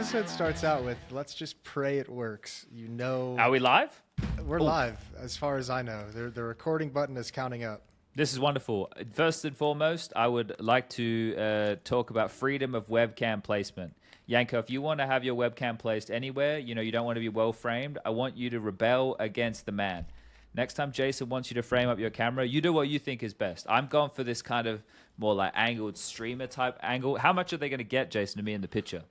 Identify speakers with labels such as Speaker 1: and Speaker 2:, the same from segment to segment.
Speaker 1: episode starts out with, let's just pray it works. You know.
Speaker 2: Are we live?
Speaker 1: We're live, as far as I know. The recording button is counting up.
Speaker 2: This is wonderful. First and foremost, I would like to talk about freedom of webcam placement. Janko, if you want to have your webcam placed anywhere, you don't want to be well framed, I want you to rebel against the man. Next time Jason wants you to frame up your camera, you do what you think is best. I'm going for this kind of more like angled streamer type angle. How much are they going to get, Jason, to me in the picture?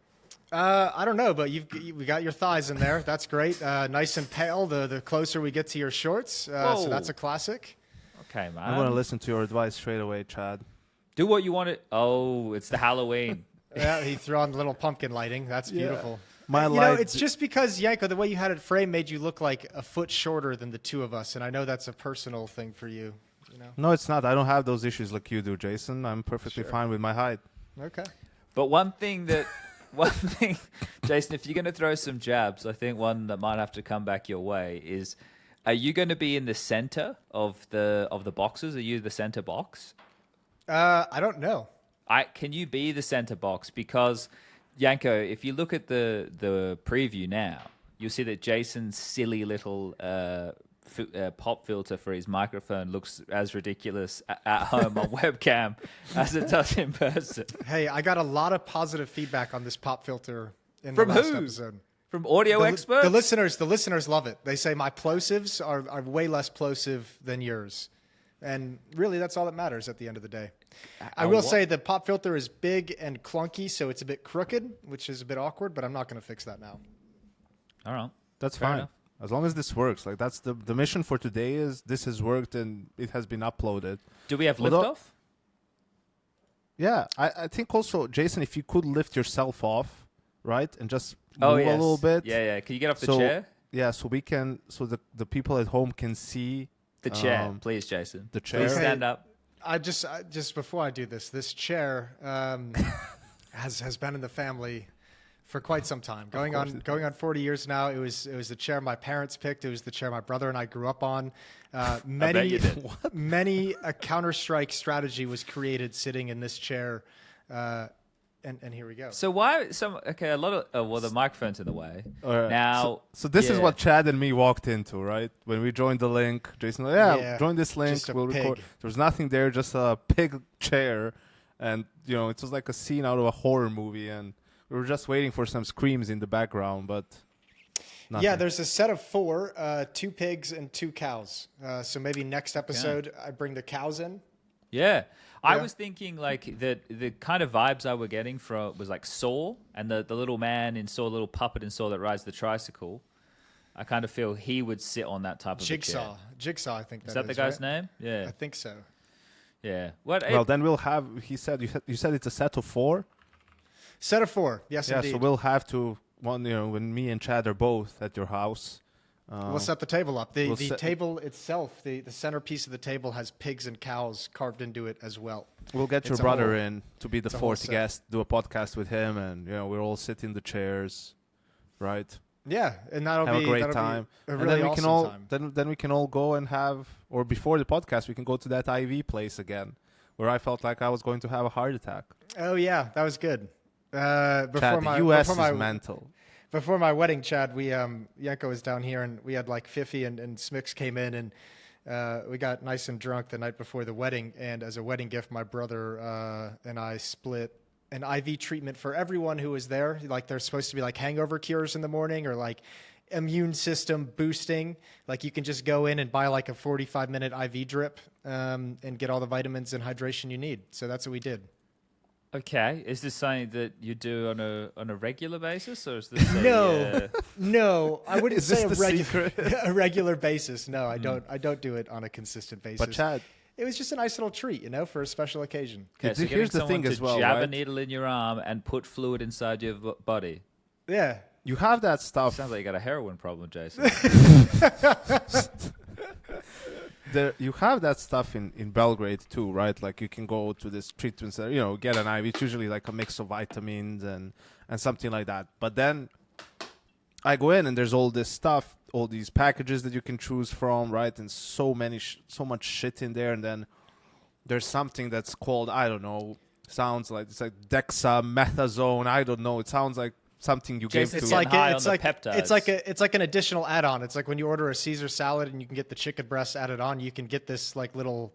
Speaker 1: I don't know, but we got your thighs in there. That's great. Nice and pale the closer we get to your shorts. So that's a classic.
Speaker 2: Okay, man.
Speaker 3: I'm going to listen to your advice straight away, Chad.
Speaker 2: Do what you want to. Oh, it's the Halloween.
Speaker 1: Yeah, he threw on the little pumpkin lighting. That's beautiful. It's just because, Janko, the way you had it framed made you look like a foot shorter than the two of us, and I know that's a personal thing for you.
Speaker 3: No, it's not. I don't have those issues like you do, Jason. I'm perfectly fine with my height.
Speaker 1: Okay.
Speaker 2: But one thing, Jason, if you're going to throw some jabs, I think one that might have to come back your way is, are you going to be in the center of the boxes? Are you the center box?
Speaker 1: I don't know.
Speaker 2: Can you be the center box? Because, Janko, if you look at the preview now, you'll see that Jason's silly little pop filter for his microphone looks as ridiculous at home on webcam as it does in person.
Speaker 1: Hey, I got a lot of positive feedback on this pop filter in
Speaker 2: From
Speaker 1: the last
Speaker 2: who?
Speaker 1: episode.
Speaker 2: From audio experts?
Speaker 1: The listeners love it. They say my plosives are way less plosive than yours. And really, that's all that matters at the end of the day. I will say the pop filter is big and clunky, so it's a bit crooked, which is a bit awkward, but I'm not going to fix that now.
Speaker 2: All right.
Speaker 3: That's
Speaker 2: Fair
Speaker 3: fine.
Speaker 2: enough.
Speaker 3: As long as this works. Like, that's the mission for today is this has worked and it has been uploaded.
Speaker 2: Do we have liftoff?
Speaker 3: Yeah. I think also, Jason, if you could lift yourself off, right, and just move a little bit.
Speaker 2: Yeah. Can you get off the chair?
Speaker 3: Yeah, so the people at home can see
Speaker 2: The chair, please, Jason.
Speaker 3: The chair.
Speaker 2: Please stand up.
Speaker 1: I just before I do this chair has been in the family for quite some time. Going on 40 years now. It was the chair my parents picked. It was the chair my brother and I grew up on. Many a Counter-Strike strategy was created sitting in this chair. And here we go.
Speaker 2: So why a lot of the microphone's in the way.
Speaker 3: Right.
Speaker 2: Now
Speaker 3: so this is what Chad and me walked into, right? When we joined the link, Jason, join this link, we'll record. There was nothing there, just a pig chair, and it was like a scene out of a horror movie, and we were just waiting for some screams in the background, but nothing.
Speaker 1: Yeah, there's a set of 4, 2 pigs and 2 cows. So maybe next episode I bring the cows in.
Speaker 2: Yeah. I was thinking like the kind of vibes I were getting from was like Saw and the little man in Saw, little puppet in Saw that rides the tricycle. I kind of feel he would sit on that type of
Speaker 1: Jigsaw.
Speaker 2: a chair.
Speaker 1: Jigsaw, I think
Speaker 2: is that the guy's name? Yeah.
Speaker 1: I think so.
Speaker 2: Yeah.
Speaker 3: Well, then we'll have, you said it's a set of 4?
Speaker 1: Set of 4, yes, indeed.
Speaker 3: Yeah, so we'll have to, when me and Chad are both at your house.
Speaker 1: We'll set the table up. The table itself, the centerpiece of the table has pigs and cows carved into it as well.
Speaker 3: We'll get your brother in to be the 4th guest, do a podcast with him, and we'll all sit in the chairs, right?
Speaker 1: Yeah, and that'll
Speaker 3: have
Speaker 1: be
Speaker 3: a great time.
Speaker 1: A really awesome
Speaker 3: time. Then we can all go and have, or before the podcast, we can go to that IV place again, where I felt like I was going to have a heart attack.
Speaker 1: Oh yeah, that was good.
Speaker 3: Chad, the US is mental.
Speaker 1: Before my wedding, Chad, Janko was down here, and we had like Fifi and Smix came in, and we got nice and drunk the night before the wedding. And as a wedding gift, my brother and I split an IV treatment for everyone who was there. Like there's supposed to be like hangover cures in the morning or like immune system boosting. Like you can just go in and buy like a 45-minute IV drip and get all the vitamins and hydration you need. So that's what we did.
Speaker 2: Okay, is this something that you do on a regular basis, or is this
Speaker 1: no? I wouldn't say
Speaker 3: a
Speaker 1: regular basis. No, I don't. I don't do it on a consistent basis.
Speaker 3: But Chad,
Speaker 1: it was just a nice little treat, for a special occasion.
Speaker 2: Okay, so here's the thing as well: jab a needle in your arm and put fluid inside your body.
Speaker 1: Yeah,
Speaker 3: you have that stuff.
Speaker 2: Sounds like you got a heroin problem, Jason.
Speaker 3: You have that stuff in Belgrade too, right? Like you can go to this treatment center, get an IV. It's usually like a mix of vitamins and something like that. But then I go in and there's all this stuff, all these packages that you can choose from, right? And so much shit in there. And then there's something that's called, I don't know, sounds like it's like dexamethasone. I don't know. It sounds like something you
Speaker 2: Jason,
Speaker 3: give to.
Speaker 2: it's like- high on the
Speaker 1: it's like an additional add-on. It's like when you order a Caesar salad and you can get the chicken breast added on, you can get this like little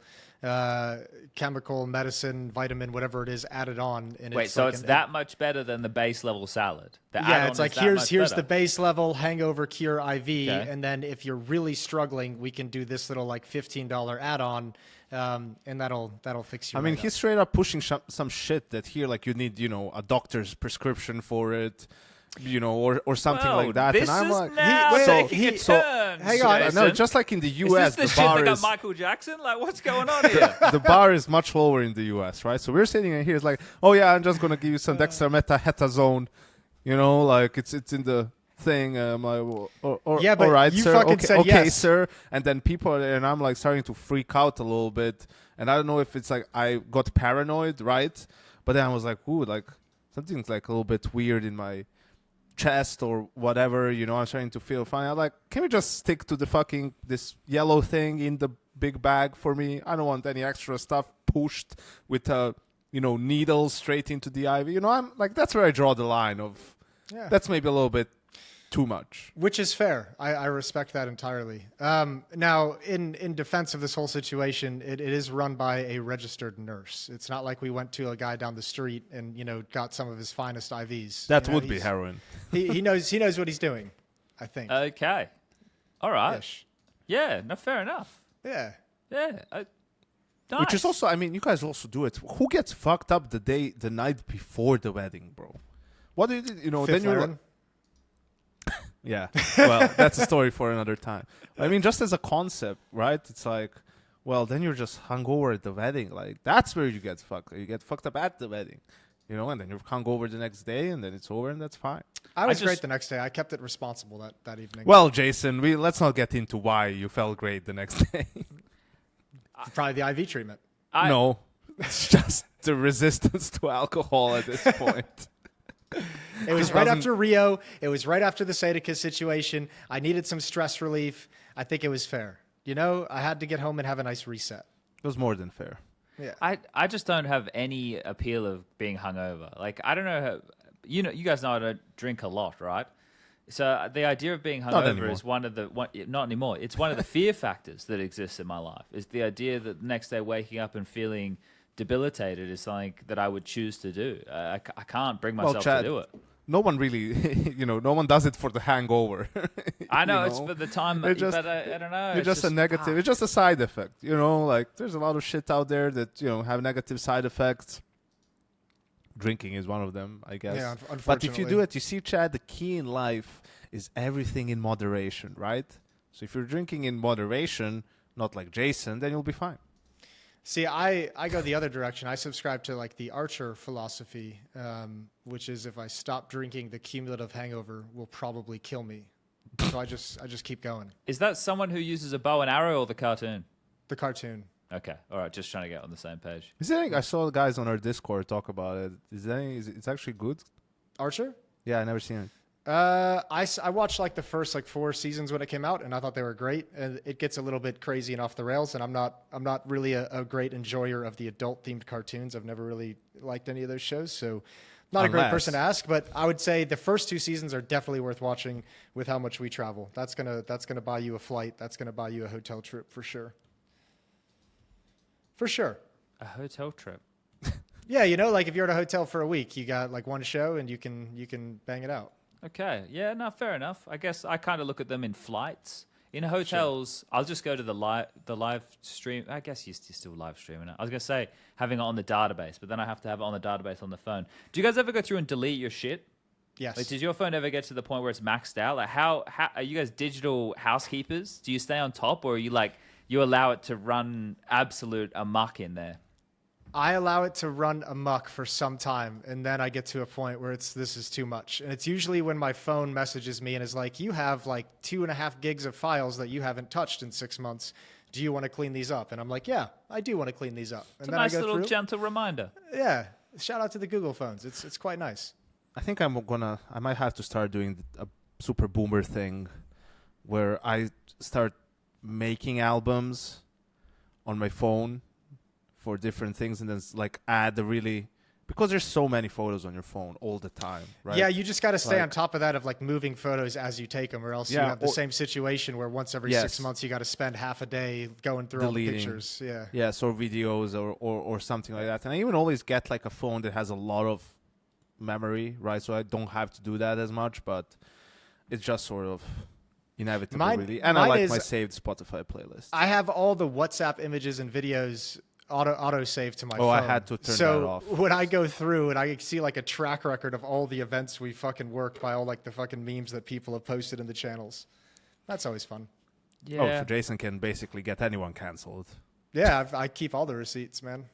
Speaker 1: chemical, medicine, vitamin, whatever it is, added on. And
Speaker 2: Wait,
Speaker 1: it's
Speaker 2: so
Speaker 1: like
Speaker 2: it's that much better than the base level salad? The
Speaker 1: yeah,
Speaker 2: add-on
Speaker 1: it's like
Speaker 2: is that much
Speaker 1: here's
Speaker 2: better?
Speaker 1: the base level hangover cure IV,
Speaker 2: Okay.
Speaker 1: and then if you're really struggling, we can do this little like $15 add-on, and that'll fix you.
Speaker 3: I mean,
Speaker 1: right up.
Speaker 3: he's straight up pushing some shit that here, like you need, a doctor's prescription for it, or something
Speaker 2: Well,
Speaker 3: like that.
Speaker 2: This
Speaker 3: And I'm
Speaker 2: is
Speaker 3: like,
Speaker 2: now
Speaker 1: wait,
Speaker 2: taking a
Speaker 3: so-
Speaker 2: turn.
Speaker 1: hang on,
Speaker 2: Jason.
Speaker 3: no, just like in the
Speaker 2: Is
Speaker 3: U.S.,
Speaker 2: this the
Speaker 3: the
Speaker 2: shit
Speaker 3: bar
Speaker 2: that got
Speaker 3: is
Speaker 2: Michael Jackson? Like, what's going on here?
Speaker 3: the bar is much lower in the U.S., right? So we're sitting in here, it's like, oh yeah, I'm just gonna give you some dextromethahetazone, like it's in the thing.
Speaker 1: Yeah, but
Speaker 3: all right,
Speaker 1: you
Speaker 3: sir.
Speaker 1: fucking
Speaker 3: Okay,
Speaker 1: said
Speaker 3: okay,
Speaker 1: yes.
Speaker 3: sir. And then and I'm like starting to freak out a little bit, and I don't know if it's like I got paranoid, right? But then I was like, ooh, like something's like a little bit weird in my chest or whatever, I'm starting to feel fine. I'm like, can we just stick to this yellow thing in the big bag for me? I don't want any extra stuff pushed with needles straight into the IV. I'm like, that's where I draw the line of
Speaker 1: Yeah.
Speaker 3: that's maybe a little bit too much.
Speaker 1: Which is fair. I respect that entirely. Now, in defense of this whole situation, it is run by a registered nurse. It's not like we went to a guy down the street and got some of his finest IVs.
Speaker 3: That would be heroin.
Speaker 1: He knows what he's doing. I think.
Speaker 2: Okay. All right.
Speaker 1: Ish.
Speaker 2: Yeah, no, fair enough.
Speaker 1: Yeah.
Speaker 2: Yeah. Nice.
Speaker 3: Which is also, I mean, you guys also do it. Who gets fucked up the night before the wedding, bro? What do then
Speaker 1: Fifth
Speaker 3: you're
Speaker 1: Aaron.
Speaker 3: Yeah, well, that's a story for another time. I mean, just as a concept, right? It's like, well, then you're just hungover at the wedding. Like, that's where you get fucked. You get fucked up at the wedding, and then you're hungover the next day, and then it's over, and that's fine.
Speaker 1: I was
Speaker 2: just-
Speaker 1: great the next day. I kept it responsible that evening.
Speaker 3: Well, Jason, let's not get into why you felt great the next day.
Speaker 1: Probably the IV treatment.
Speaker 3: No, it's just the resistance to alcohol at this point.
Speaker 1: It was right after Rio. It was right after the Sadicus situation. I needed some stress relief. I think it was fair. I had to get home and have a nice reset.
Speaker 3: It was more than fair.
Speaker 1: Yeah.
Speaker 2: I just don't have any appeal of being hungover. Like, I don't know how, you guys know I don't drink a lot, right? So the idea of being hungover
Speaker 3: anymore.
Speaker 2: is not anymore. It's one of the fear factors that exists in my life. Is the idea that the next day waking up and feeling debilitated is something that I would choose to do. I can't bring myself
Speaker 3: Chad,
Speaker 2: to do it.
Speaker 3: No one really, no one does it for the hangover.
Speaker 2: I know
Speaker 3: you
Speaker 2: it's for the time,
Speaker 3: It just-
Speaker 2: but I don't know.
Speaker 3: It's just a negative. It's just a side effect, Like there's a lot of shit out there that have negative side effects. Drinking is one of them, I guess.
Speaker 1: Yeah,
Speaker 3: But if you do
Speaker 1: unfortunately.
Speaker 3: it, you see, Chad, the key in life is everything in moderation, right? So if you're drinking in moderation, not like Jason, then you'll be fine.
Speaker 1: See, I go the other direction. I subscribe to like the Archer philosophy, which is if I stop drinking, the cumulative hangover will probably kill me. So I just keep going.
Speaker 2: Is that someone who uses a bow and arrow or the cartoon?
Speaker 1: The cartoon.
Speaker 2: Okay, all right, just trying to get on the same page.
Speaker 3: Is there any, I saw the guys on our Discord talk about it. It's actually good?
Speaker 1: Archer?
Speaker 3: Yeah, I never seen it.
Speaker 1: I watched like the first 4 seasons when it came out, and I thought they were great. And it gets a little bit crazy and off the rails. And I'm not really a great enjoyer of the adult themed cartoons. I've never really liked any of those shows, so not a great
Speaker 3: Unless-
Speaker 1: person to ask. But I would say the first 2 seasons are definitely worth watching. With how much we travel, that's gonna buy you a flight. That's gonna buy you a hotel trip for sure. For sure.
Speaker 2: A hotel trip.
Speaker 1: Yeah, like if you're at a hotel for a week, you got like one show and you can bang it out.
Speaker 2: Okay, yeah, no, fair enough. I guess I kind of look at them in flights. In hotels, I'll just go to the live stream. I guess you're still live streaming it. I was gonna say having it on the database, but then I have to have it on the database on the phone. Do you guys ever go through and delete your shit?
Speaker 1: Yes.
Speaker 2: Like, does your phone ever get to the point where it's maxed out? Like, how are you guys digital housekeepers? Do you stay on top, or are you like you allow it to run absolute amok in there?
Speaker 1: I allow it to run amok for some time, and then I get to a point where this is too much. And it's usually when my phone messages me and is like, you have like 2.5 gigs of files that you haven't touched in 6 months. Do you want to clean these up? And I'm like, yeah, I do want to clean these up. And
Speaker 2: It's a
Speaker 1: then
Speaker 2: nice
Speaker 1: I go
Speaker 2: little
Speaker 1: through.
Speaker 2: gentle reminder.
Speaker 1: Yeah. Shout out to the Google phones. It's quite nice.
Speaker 3: I think I might have to start doing a super boomer thing where I start making albums on my phone for different things and then like add the really because there's so many photos on your phone all the time, right?
Speaker 1: Yeah, you just got to stay on
Speaker 3: Like-
Speaker 1: top of that of like moving photos as you take them, or else you
Speaker 3: Yeah,
Speaker 1: have the
Speaker 3: or-
Speaker 1: same situation where once every
Speaker 3: Yes.
Speaker 1: 6 months you got to spend half a day going through all the
Speaker 3: Deleting.
Speaker 1: pictures. Yeah.
Speaker 3: Yes, or videos or something like that. And I even always get like a phone that has a lot of memory, right? So I don't have to do that as much, but it's just sort of inevitable,
Speaker 1: Mine-
Speaker 3: really. And I
Speaker 1: mine
Speaker 3: like
Speaker 1: is-
Speaker 3: my saved Spotify playlist.
Speaker 1: I have all the WhatsApp images and videos auto save to my phone.
Speaker 3: Oh, I had to turn
Speaker 1: so
Speaker 3: that off.
Speaker 1: when I go through and I see like a track record of all the events we fucking worked by all like the fucking memes that people have posted in the channels, that's always fun.
Speaker 2: Yeah.
Speaker 3: Oh, so Jason can basically get anyone canceled.
Speaker 1: Yeah, I keep all the receipts, man.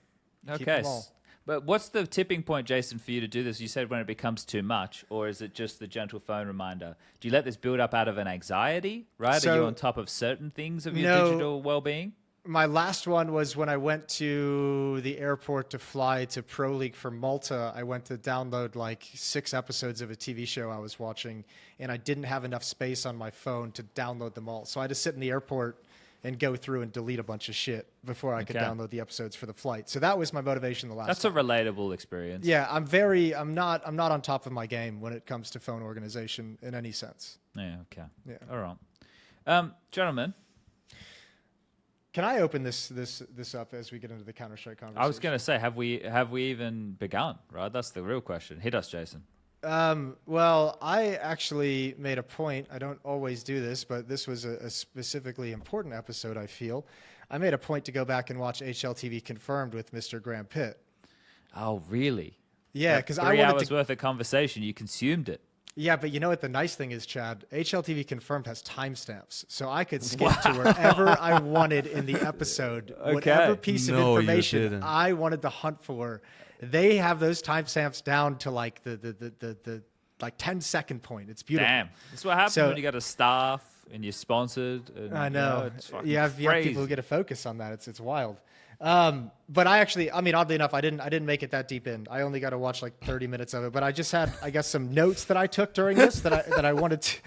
Speaker 1: Keep
Speaker 2: Okay.
Speaker 1: them all.
Speaker 2: But what's the tipping point, Jason, for you to do this? You said when it becomes too much, or is it just the gentle phone reminder? Do you let this build up out of an anxiety, right? Are
Speaker 1: So-
Speaker 2: you on top of certain things of your
Speaker 1: No.
Speaker 2: digital well-being?
Speaker 1: My last one was when I went to the airport to fly to Pro League for Malta. I went to download like 6 episodes of a TV show I was watching, and I didn't have enough space on my phone to download them all. So I had to sit in the airport and go through and delete a bunch of shit before I could
Speaker 2: Okay.
Speaker 1: download the episodes for the flight. So that was my motivation the last
Speaker 2: That's
Speaker 1: time.
Speaker 2: a relatable experience.
Speaker 1: Yeah, I'm not on top of my game when it comes to phone organization in any sense.
Speaker 2: Yeah, okay.
Speaker 1: Yeah.
Speaker 2: All right. Gentlemen,
Speaker 1: Can I open this up as we get into the Counter-Strike conversation?
Speaker 2: I was going to say, have we even begun, right? That's the real question. Hit us, Jason.
Speaker 1: Well, I actually made a point. I don't always do this, but this was a specifically important episode, I feel. I made a point to go back and watch HLTV Confirmed with Mr. Graham Pitt.
Speaker 2: Oh, really?
Speaker 1: Yeah,
Speaker 2: That
Speaker 1: because I
Speaker 2: 3
Speaker 1: wanted
Speaker 2: hours
Speaker 1: to.
Speaker 2: worth of conversation, you consumed it.
Speaker 1: Yeah, but you know what the nice thing is, Chad? HLTV Confirmed has timestamps, so I could skip to wherever I wanted in the episode. Whatever piece
Speaker 3: No,
Speaker 1: of
Speaker 3: you
Speaker 1: information
Speaker 3: didn't.
Speaker 1: I wanted to hunt for, they have those timestamps down to like the like 10-second point. It's beautiful.
Speaker 2: Damn. This is what happens
Speaker 1: So-
Speaker 2: when you got a staff and you're sponsored. And,
Speaker 1: I know.
Speaker 2: it's fucking
Speaker 1: You have people
Speaker 2: crazy.
Speaker 1: who get a focus on that. It's wild. But I actually, I mean, oddly enough, I didn't make it that deep in. I only got to watch like 30 minutes of it. But I just had, I guess, some notes that I took during this that I wanted to.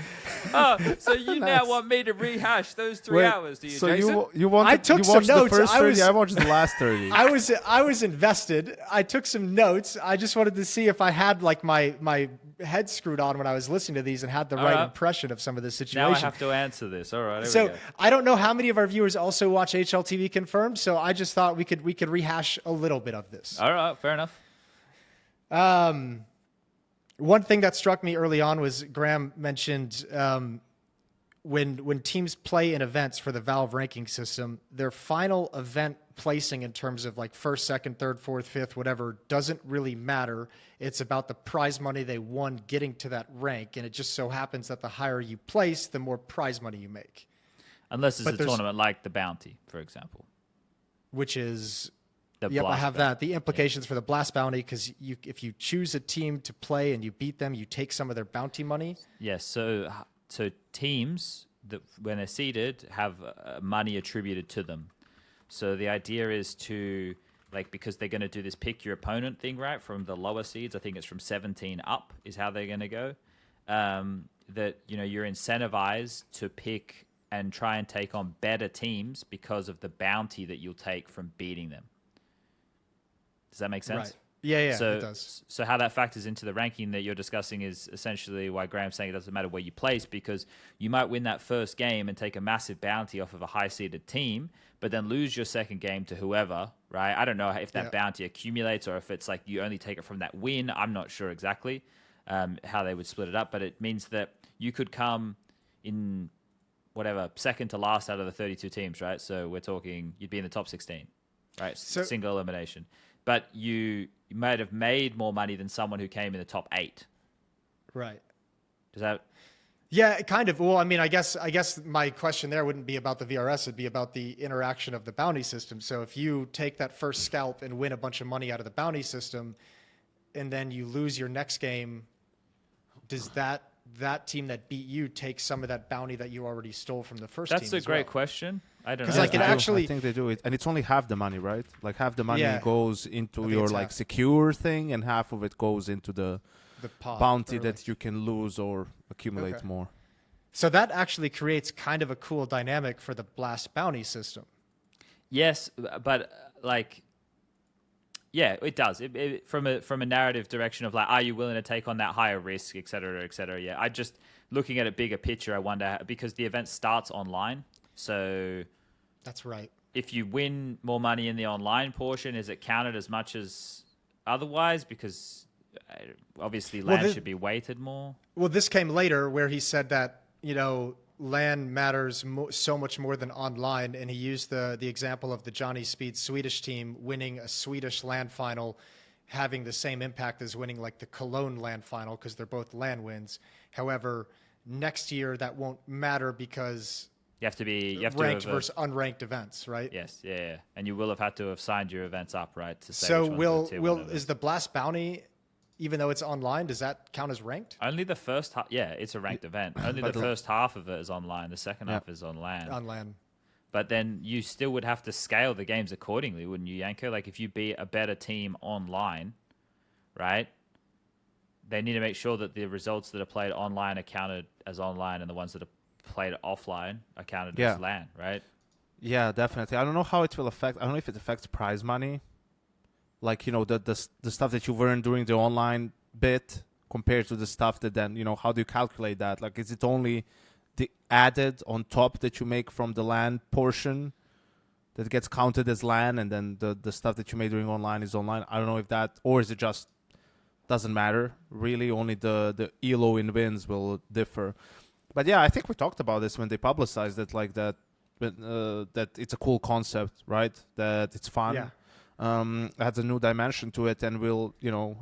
Speaker 2: Oh, so you now
Speaker 1: Nice.
Speaker 2: want me to rehash those 3
Speaker 3: Wait,
Speaker 2: hours, do you,
Speaker 3: so
Speaker 2: Jason?
Speaker 3: you wanted,
Speaker 1: I took
Speaker 3: you
Speaker 1: some
Speaker 3: watched
Speaker 1: notes.
Speaker 3: the first
Speaker 1: I
Speaker 3: 30,
Speaker 1: was-
Speaker 3: I watched the last 30.
Speaker 1: I was invested. I took some notes. I just wanted to see if I had like my head screwed on when I was listening to these and had the
Speaker 2: All
Speaker 1: right
Speaker 2: right.
Speaker 1: impression of some of this
Speaker 2: Now
Speaker 1: situation.
Speaker 2: I have to answer this. All right, here we
Speaker 1: So
Speaker 2: go.
Speaker 1: I don't know how many of our viewers also watch HLTV Confirmed. So I just thought we could rehash a little bit of this.
Speaker 2: All right, fair enough.
Speaker 1: One thing that struck me early on was Graham mentioned when teams play in events for the Valve ranking system, their final event placing in terms of like first, second, third, fourth, fifth, whatever, doesn't really matter. It's about the prize money they won getting to that rank. And it just so happens that the higher you place, the more prize money you make,
Speaker 2: Unless it's
Speaker 1: But
Speaker 2: a
Speaker 1: there's-
Speaker 2: tournament like the Bounty, for example.
Speaker 1: which is
Speaker 2: The
Speaker 1: Yep, I
Speaker 2: Blast
Speaker 1: have
Speaker 2: Bounty.
Speaker 1: that. The implications for the Blast Bounty, because if you choose a team to play and you beat them, you take some of their bounty money.
Speaker 2: Yes, so teams that when they're seeded have money attributed to them. So the idea is to because they're going to do this pick your opponent thing, right? From the lower seeds, I think it's from 17 up is how they're going to go. That you're incentivized to pick and try and take on better teams because of the bounty that you'll take from beating them. Does that make sense?
Speaker 1: Right. Yeah,
Speaker 2: so,
Speaker 1: it does.
Speaker 2: So how that factors into the ranking that you're discussing is essentially why Graham's saying it doesn't matter where you place, because you might win that first game and take a massive bounty off of a high-seeded team, but then lose your second game to whoever, right? I don't know if that bounty accumulates or if it's like you only take it from that win. I'm not sure exactly how they would split it up, but it means that you could come in second to last out of the 32 teams, right? So we're talking you'd be in the top 16, right?
Speaker 1: So-
Speaker 2: Single elimination. But you might have made more money than someone who came in the top 8.
Speaker 1: Right.
Speaker 2: Does that?
Speaker 1: Yeah, kind of. Well, I mean, I guess my question there wouldn't be about the VRS. It'd be about the interaction of the bounty system. So if you take that first scalp and win a bunch of money out of the bounty system, and then you lose your next game, does that team that beat you take some of that bounty that you already stole from the first team?
Speaker 2: That's a
Speaker 1: as
Speaker 2: great
Speaker 1: well?
Speaker 2: question. I don't know.
Speaker 1: 'Cause, like,
Speaker 3: They
Speaker 1: it
Speaker 3: do.
Speaker 1: actually-
Speaker 3: I think they do it, and it's only half the money, right? Like half the money
Speaker 1: Yeah.
Speaker 3: goes into
Speaker 1: think
Speaker 3: your
Speaker 1: it's
Speaker 3: like
Speaker 1: half.
Speaker 3: secure thing, and half of it goes into the
Speaker 1: The pod,
Speaker 3: bounty
Speaker 1: or
Speaker 3: that you can lose or accumulate
Speaker 1: Okay.
Speaker 3: more.
Speaker 1: So that actually creates kind of a cool dynamic for the Blast bounty system.
Speaker 2: Yes, but Yeah, it does. From a narrative direction of like, are you willing to take on that higher risk, et cetera, et cetera. Yeah, I just looking at a bigger picture. I wonder because the event starts online, so
Speaker 1: That's right.
Speaker 2: if you win more money in the online portion, is it counted as much as otherwise? Because obviously LAN should be weighted more.
Speaker 1: Well, this came later where he said that, LAN matters so much more than online, and he used the example of the Johnny Speed Swedish team winning a Swedish LAN final having the same impact as winning like the Cologne LAN final because they're both LAN wins. However, next year that won't matter because
Speaker 2: you have to
Speaker 1: ranked versus unranked events, right?
Speaker 2: Yes, yeah, and you will have had to have signed your events up, right? To say
Speaker 1: so
Speaker 2: will
Speaker 1: is the Blast Bounty, even though it's online, does that count as ranked?
Speaker 2: Only the first half. Yeah, it's a ranked event. Only the first half of it is online. The second half is on LAN.
Speaker 1: On LAN.
Speaker 2: But then you still would have to scale the games accordingly, wouldn't you, Janko? Like if you beat a better team online, right? They need to make sure that the results that are played online are counted as online, and the ones that are played offline are counted as LAN, right?
Speaker 3: Yeah, definitely. I don't know how it will affect. I don't know if it affects prize money. Like, the stuff that you've earned during the online bit compared to the stuff that then, how do you calculate that? Like, is it only the added on top that you make from the LAN portion that gets counted as LAN, and then the stuff that you made during online is online? I don't know if that, or is it just doesn't matter, really? Only the ELO in wins will differ. But yeah, I think we talked about this when they publicized it, like that it's a cool concept, right? That it's fun.
Speaker 1: Yeah.
Speaker 3: Adds a new dimension to it, and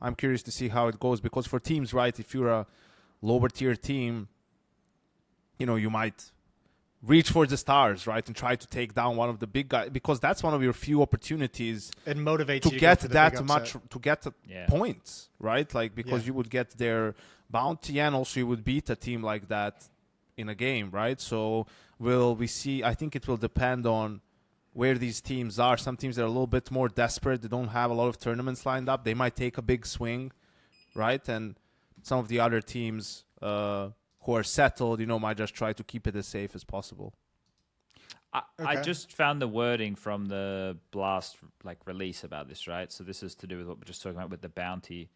Speaker 3: I'm curious to see how it goes, because for teams, right, if you're a lower tier team, you might reach for the stars, right, and try to take down one of the big guys, because that's one of your few opportunities.
Speaker 1: It motivates
Speaker 3: to
Speaker 1: you
Speaker 3: get
Speaker 1: to
Speaker 3: that much, to get points, right? Like, because
Speaker 1: Yeah.
Speaker 3: you would get their bounty, and also you would beat a team like that in a game, right? So will we see? I think it will depend on where these teams are. Some teams are a little bit more desperate. They don't have a lot of tournaments lined up. They might take a big swing, right? And some of the other teams who are settled, might just try to keep it as safe as possible.
Speaker 2: I just found the wording from the Blast release about this, right? So this is to do with what we're just talking about with the bounty.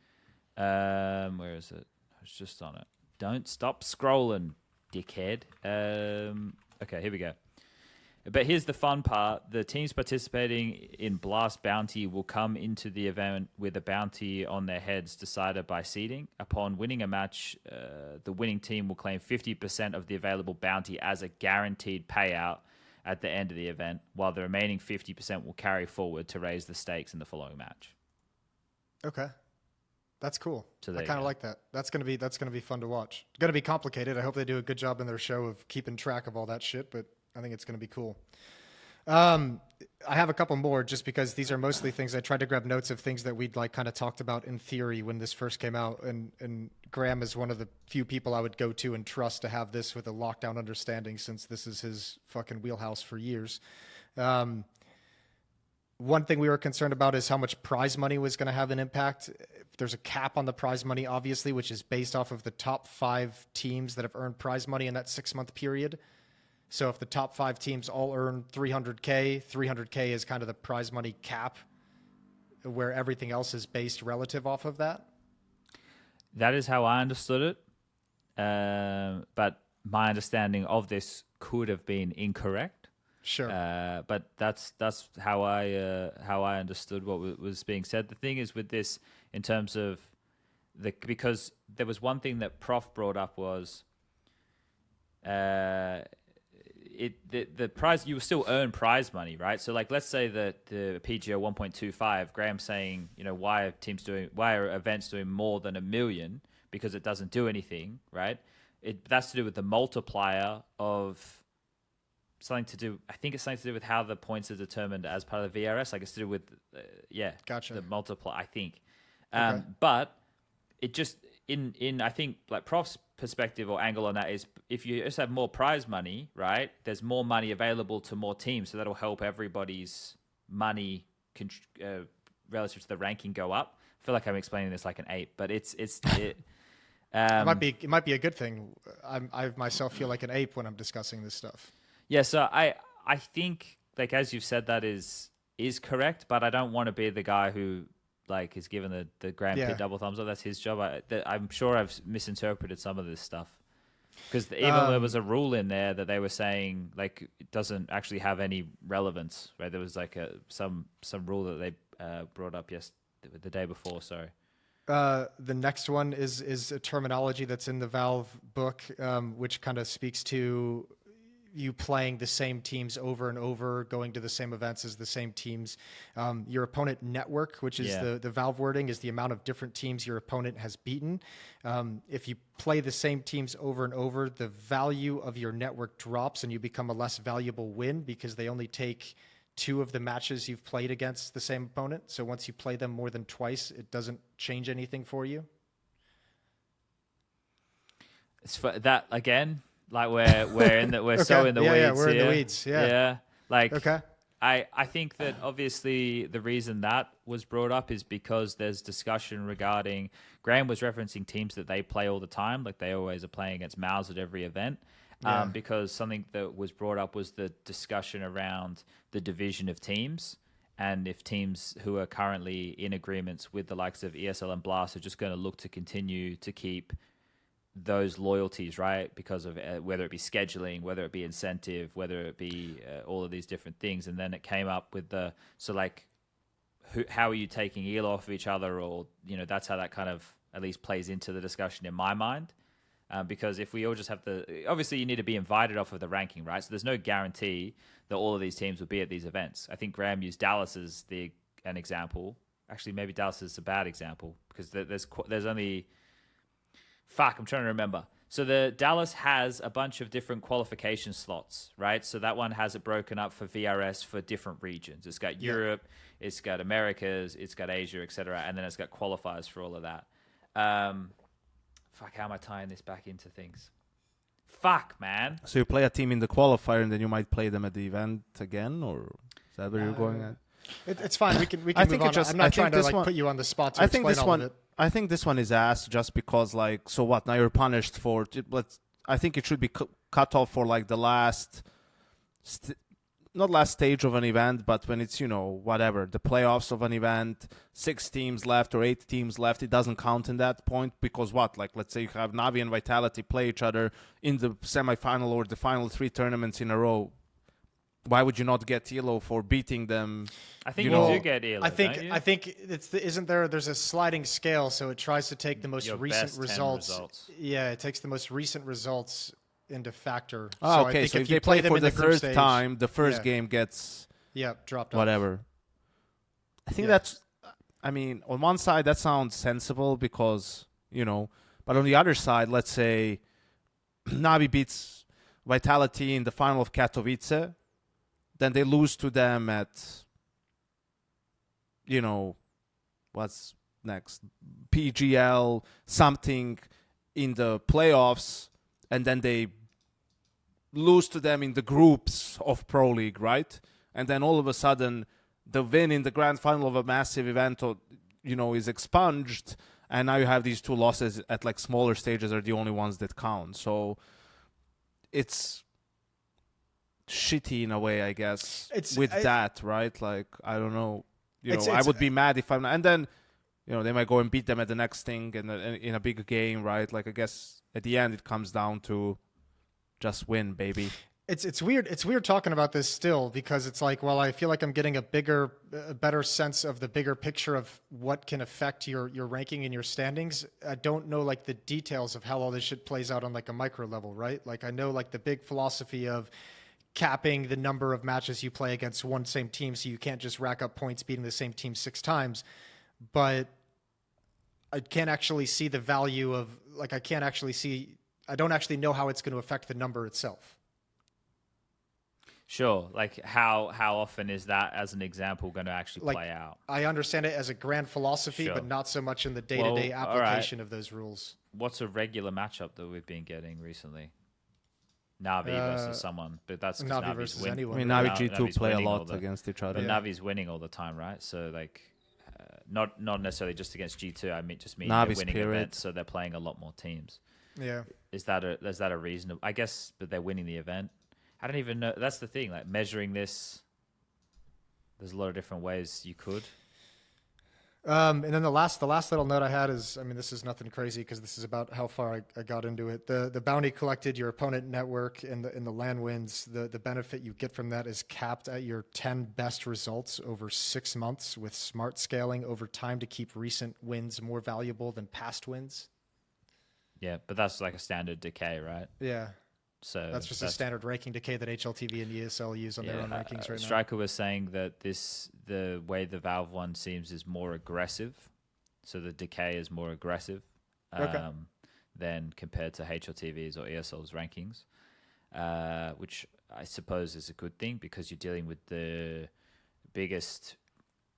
Speaker 2: Where is it? I was just on it. Don't stop scrolling, dickhead. Okay, here we go. But here's the fun part. The teams participating in Blast Bounty will come into the event with a bounty on their heads decided by seeding. Upon winning a match, the winning team will claim 50% of the available bounty as a guaranteed payout at the end of the event, while the remaining 50% will carry forward to raise the stakes in the following match.
Speaker 1: Okay. That's cool.
Speaker 2: So
Speaker 1: I kind of like that. That's gonna be fun to watch. It's gonna be complicated. I hope they do a good job in their show of keeping track of all that shit, but I think it's going to be cool. I have a couple more just because these are mostly things I tried to grab notes of things that we'd kind of talked about in theory when this first came out. And Graham is one of the few people I would go to and trust to have this with a lockdown understanding, since this is his fucking wheelhouse for years. One thing we were concerned about is how much prize money was going to have an impact. There's a cap on the prize money, obviously, which is based off of the top 5 teams that have earned prize money in that 6-month period. So if the top 5 teams all earn 300K is kind of the prize money cap, where everything else is based relative off of that.
Speaker 2: That is how I understood it. But my understanding of this could have been incorrect.
Speaker 1: Sure.
Speaker 2: But that's how I understood what was being said. The thing is with this, in terms of because there was one thing that Prof brought up was the prize, you will still earn prize money, right? So let's say that the PGO 1.25, Graham's saying, why are events doing more than $1 million? Because it doesn't do anything, right? That's to do with the multiplier of something to do. I think it's something to do with how the points are determined as part of the VRS. It's to do with
Speaker 1: gotcha.
Speaker 2: The multiplier, I think.
Speaker 1: Okay.
Speaker 2: But it just in I think Prof's perspective or angle on that is, if you just have more prize money, right, there's more money available to more teams, so that'll help everybody's money relative to the ranking go up. I feel like I'm explaining this like an ape, but it
Speaker 1: might be a good thing. I myself feel like an ape when I'm discussing this stuff.
Speaker 2: Yeah, so I think as you've said, that is correct, but I don't want to be the guy who like is given the Graham
Speaker 1: Yeah.
Speaker 2: Pitt double thumbs up. That's his job. I'm sure I've misinterpreted some of this stuff. Because even there was a rule in there that they were saying like it doesn't actually have any relevance, right? There was like some rule that they brought up the day before. Sorry.
Speaker 1: The next one is a terminology that's in the Valve book, which kind of speaks to you playing the same teams over and over, going to the same events as the same teams. Your opponent network, which is the Valve wording, is the amount of different teams your opponent has beaten. If you play the same teams over and over, the value of your network drops and you become a less valuable win because they only take 2 of the matches you've played against the same opponent. So once you play them more than twice, it doesn't change anything for you.
Speaker 2: It's for that again. Like we're in the we're
Speaker 1: Okay.
Speaker 2: so in the weeds.
Speaker 1: Yeah, we're in the
Speaker 2: here.
Speaker 1: weeds. Yeah.
Speaker 2: Yeah. Like
Speaker 1: Okay.
Speaker 2: I think that obviously the reason that was brought up is because there's discussion regarding Graham was referencing teams that they play all the time, like they always are playing against Mals at every event.
Speaker 1: Yeah.
Speaker 2: Because something that was brought up was the discussion around the division of teams, and if teams who are currently in agreements with the likes of ESL and Blast are just going to look to continue to keep those loyalties, right? Because of whether it be scheduling, whether it be incentive, whether it be all of these different things. And then it came up with how are you taking eel off of each other? Or, that's how that kind of at least plays into the discussion in my mind. Because if we all just have obviously you need to be invited off of the ranking, right? So there's no guarantee that all of these teams will be at these events. I think Graham used Dallas as an example. Actually, maybe Dallas is a bad example because there's only... Fuck, I'm trying to remember. So the Dallas has a bunch of different qualification slots, right? So that one has it broken up for VRS for different regions. It's got Europe, it's got Americas, it's got Asia, etc., and then it's got qualifiers for all of that. Fuck, how am I tying this back into things? Fuck, man.
Speaker 3: So you play a team in the qualifier, and then you might play them at the event again, or is that where you're going at?
Speaker 1: It's fine. We can
Speaker 3: I
Speaker 1: move
Speaker 3: think
Speaker 1: on. I'm not trying to put you on the spot to explain all of it.
Speaker 3: I think this one is asked just because, like, so what? Now you're punished for. I think it should be cut off for like the last, not last stage of an event, but when it's whatever the playoffs of an event, 6 teams left or 8 teams left, it doesn't count in that point because what? Like, let's say you have Navi and Vitality play each other in the semifinal or the final 3 tournaments in a row. Why would you not get ELO for beating them?
Speaker 2: I think you do get ELO.
Speaker 1: I think there's a sliding scale, so it tries to take the most recent results. Yeah, it takes the most recent results into factor.
Speaker 3: Oh, okay. So if they play for the third time, the first game gets
Speaker 1: dropped
Speaker 3: whatever. I think that's. I mean, on one side that sounds sensible because but on the other side, let's say Navi beats Vitality in the final of Katowice. Then they lose to them at, what's next? PGL, something in the playoffs, and then they lose to them in the groups of Pro League, right? And then all of a sudden, the win in the grand final of a massive event, is expunged, and now you have these 2 losses at like smaller stages are the only ones that count. So it's shitty in a way, I guess. That, right? Like, I don't know. I would be mad if I'm not. And then, they might go and beat them at the next thing in a big game, right? Like, I guess at the end it comes down to just win, baby.
Speaker 1: It's weird. It's weird talking about this still because it's like, well, I feel like I'm getting a better sense of the bigger picture of what can affect your ranking and your standings. I don't know like the details of how all this shit plays out on like a micro level, right? Like I know like the big philosophy of capping the number of matches you play against one same team so you can't just rack up points beating the same team 6 times. But I can't actually see the value of, like, I don't actually know how it's going to affect the number itself.
Speaker 2: Sure. Like how often is that as an example going to actually play out?
Speaker 1: I understand it as a grand philosophy, but not so much in the day-to-day application of those rules.
Speaker 2: What's a regular matchup that we've been getting recently? Navi versus someone, but that's because
Speaker 1: Navi versus anyone.
Speaker 3: I mean, Navi G2 play a lot against each other.
Speaker 2: But Navi's winning all the time, right? So like, not necessarily just against G2. I mean, just mean they're winning events, so they're playing a lot more teams.
Speaker 1: Yeah.
Speaker 2: Is that a reason? I guess, but they're winning the event. I don't even know. That's the thing. Like measuring this, there's a lot of different ways you could.
Speaker 1: And then the last little note I had is, I mean, this is nothing crazy because this is about how far I got into it. The bounty collected, your opponent network in the LAN wins, the benefit you get from that is capped at your 10 best results over 6 months with smart scaling over time to keep recent wins more valuable than past wins.
Speaker 2: Yeah, but that's like a standard decay, right?
Speaker 1: Yeah.
Speaker 2: So
Speaker 1: That's just a standard ranking decay that HLTV and ESL use on their own rankings right now.
Speaker 2: Striker was saying that the way the Valve one seems is more aggressive. So the decay is more aggressive than compared to HLTV's or ESL's rankings, which I suppose is a good thing because you're dealing with the biggest.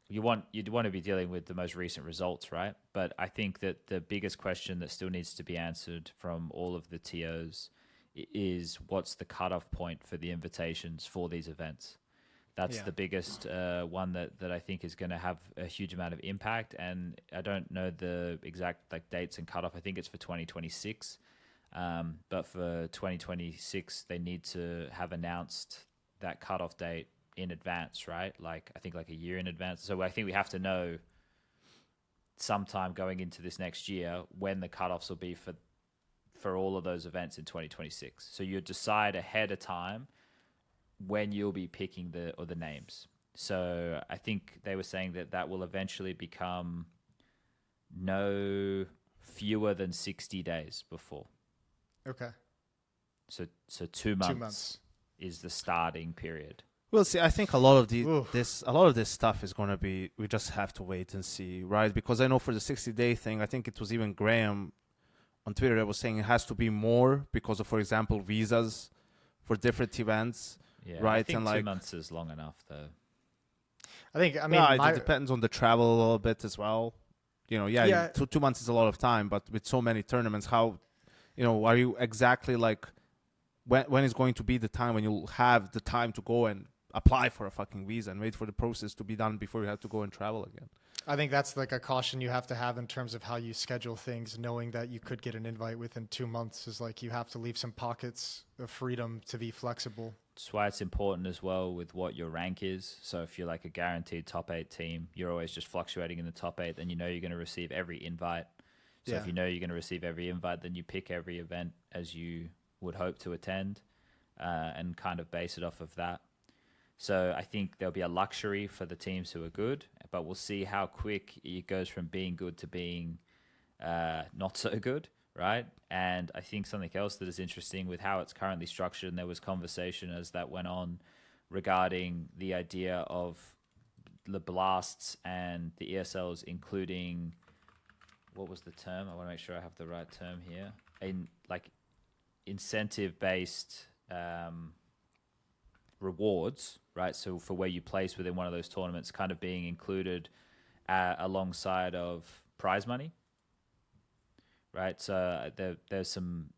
Speaker 2: You'd want to be dealing with the most recent results, right? But I think that the biggest question that still needs to be answered from all of the TOs is what's the cutoff point for the invitations for these events. That's the biggest one that I think is going to have a huge amount of impact. And I don't know the exact dates and cutoff. I think it's for 2026. But for 2026, they need to have announced that cutoff date in advance, right? I think a year in advance. So I think we have to know sometime going into this next year when the cutoffs will be for all of those events in 2026. So you decide ahead of time when you'll be picking the names. So I think they were saying that will eventually become no fewer than 60 days before.
Speaker 1: Okay.
Speaker 2: So 2 months is the starting period.
Speaker 3: We'll see. I think a lot of this stuff is going to be, we just have to wait and see, right? Because I know for the 60-day thing, I think it was even Graham on Twitter that was saying it has to be more because of, for example, visas for different events, right?
Speaker 2: I think 2 months is long enough, though.
Speaker 3: It depends on the travel a little bit as well. 2 months is a lot of time, but with so many tournaments, how, are you exactly when is going to be the time when you'll have the time to go and apply for a fucking visa and wait for the process to be done before you have to go and travel again?
Speaker 1: I think that's a caution you have to have in terms of how you schedule things, knowing that you could get an invite within 2 months is you have to leave some pockets of freedom to be flexible.
Speaker 2: That's why it's important as well with what your rank is. So if you're a guaranteed top 8 team, you're always just fluctuating in the top 8, then you're going to receive every invite. So if you know you're going to receive every invite, then you pick every event as you would hope to attend and kind of base it off of that. So I think there'll be a luxury for the teams who are good, but we'll see how quick it goes from being good to being not so good, right? And I think something else that is interesting with how it's currently structured, and there was conversation as that went on regarding the idea of the blasts and the ESLs including, what was the term? I want to make sure I have the right term here. Incentive-based rewards, right? So for where you place within one of those tournaments kind of being included alongside of prize money, right? So there's some,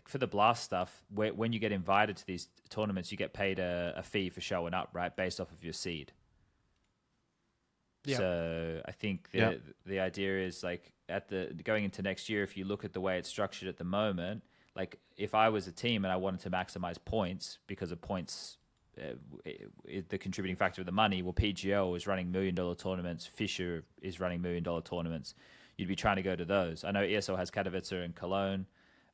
Speaker 2: for the blast stuff, when you get invited to these tournaments, you get paid a fee for showing up, right? Based off of your seed. Yeah. So I think the idea is going into next year, if you look at the way it's structured at the moment, if I was a team and I wanted to maximize points because of points, the contributing factor of the money, well, PGL is running $1 million tournaments. Fisher is running $1 million tournaments. You'd be trying to go to those. I know ESL has Katowice and Cologne.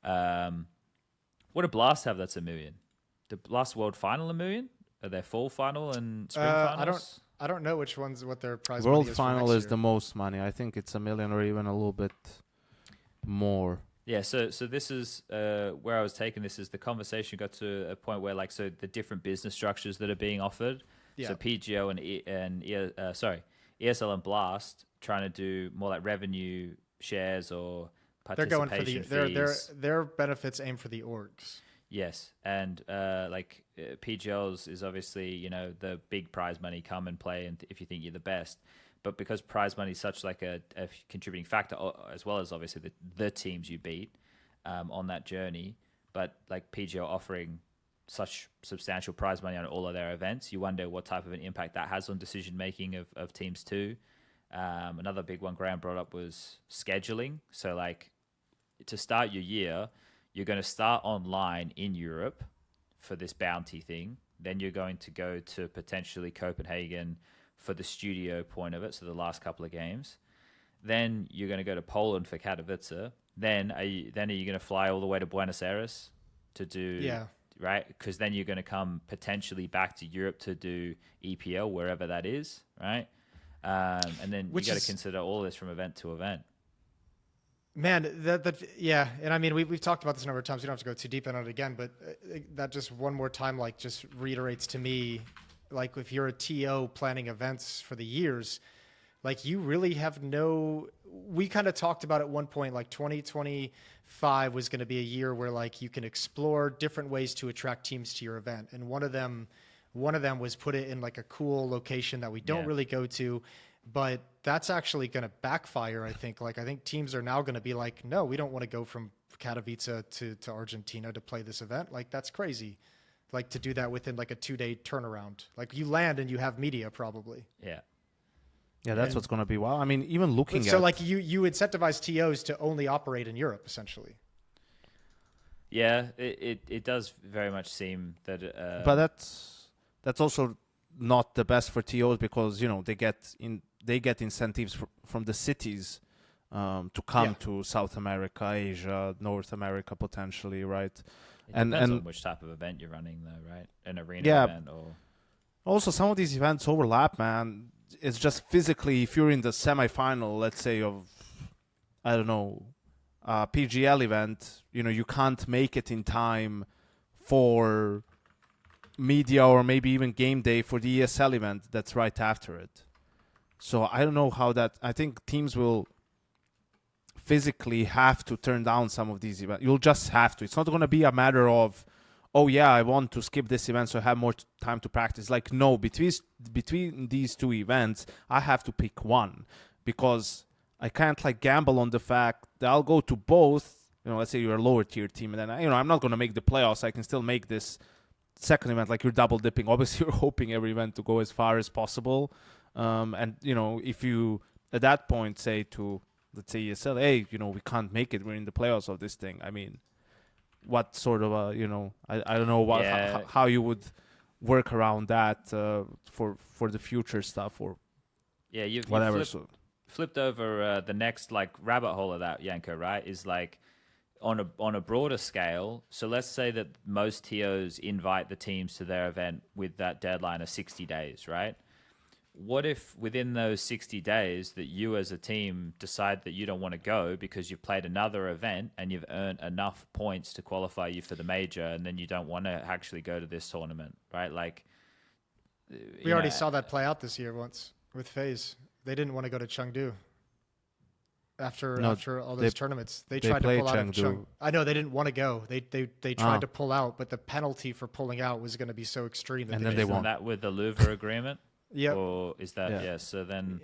Speaker 2: What do Blast have that's $1 million? The Blast World Final $1 million? Are they fall final and spring finals?
Speaker 1: I don't know what their prize
Speaker 3: World
Speaker 1: money is
Speaker 3: Final
Speaker 1: for
Speaker 3: is
Speaker 1: next
Speaker 3: the
Speaker 1: year.
Speaker 3: most money. I think it's $1 million or even a little bit more.
Speaker 2: Yeah, so this is where I was taking this is the conversation got to a point where so the different business structures that are being offered. Yeah. So PGO ESL and Blast trying to do more revenue shares or participation fees.
Speaker 1: Their benefits aim for the orgs.
Speaker 2: Yes, and PGL's is obviously the big prize money, come and play, and if you think you're the best. But because prize money is such a contributing factor, as well as obviously the teams you beat on that journey, but PGO offering such substantial prize money on all of their events, you wonder what type of an impact that has on decision making of teams too. Another big one Graham brought up was scheduling. So to start your year, you're going to start online in Europe for this bounty thing. Then you're going to go to potentially Copenhagen for the studio point of it, so the last couple of games. then you're going to go to Poland for Katowice. Then are you going to fly all the way to Buenos Aires to do right? Because then you're going to come potentially back to Europe to do EPL wherever that is, right? And then you got to consider all this from event to event.
Speaker 1: Man, yeah, and I mean we've talked about this a number of times. We don't have to go too deep into it again, but that just one more time like just reiterates to me, like if you're a TO planning events for the years, like you really have no. We kind of talked about at one point like 2025 was going to be a year where like you can explore different ways to attract teams to your event, and one of them was put it in like a cool location that we don't really go to. But that's actually going to backfire, I think. Like, I think teams are now going to be like, no, we don't want to go from Katowice to Argentina to play this event. Like, that's crazy. Like, to do that within like a 2-day turnaround. Like, you land and you have media probably.
Speaker 2: Yeah.
Speaker 3: Yeah, that's what's going to be wild. I mean, even looking
Speaker 1: so like you incentivize TOs to only operate in Europe, essentially.
Speaker 2: Yeah, it does very much seem that.
Speaker 3: But that's also not the best for TOs because they get incentives from the cities to come to South America, Asia, North America potentially, right?
Speaker 2: It depends on which type of event you're running, though, right? An arena event or.
Speaker 3: Also, some of these events overlap, man. It's just physically, if you're in the semifinal, let's say of, I don't know, PGL event, you can't make it in time for media or maybe even game day for the ESL event that's right after it. So I don't know how that. I think teams will physically have to turn down some of these events. You'll just have to. It's not going to be a matter of, oh yeah, I want to skip this event so I have more time to practice. Like, no, between these two events, I have to pick one because I can't like gamble on the fact that I'll go to both. Let's say you're a lower tier team, and then I'm not going to make the playoffs. I can still make this second event. Like, you're double dipping. Obviously, you're hoping every event to go as far as possible. And if you at that point say to, let's say ESL, hey, we can't make it. We're in the playoffs of this thing. I mean, what sort of I don't know how you would work around that for the future stuff or
Speaker 2: you've
Speaker 3: whatever.
Speaker 2: Flipped over the next like rabbit hole of that, Janko, right? Is like on a broader scale. So let's say that most TOs invite the teams to their event with that deadline of 60 days, right? What if within those 60 days that you as a team decide that you don't want to go because you've played another event and you've earned enough points to qualify you for the major, and then you don't want to actually go to this tournament, right? Like,
Speaker 1: we already saw that play out this year once with FaZe. They didn't want to go to Chengdu after all those tournaments. They tried to pull out of Chengdu. I know they didn't want to go. They tried to pull out, but the penalty for pulling out was going to be so extreme that
Speaker 3: then they won
Speaker 2: that with the Louvre agreement.
Speaker 1: Yeah.
Speaker 2: Or is that so then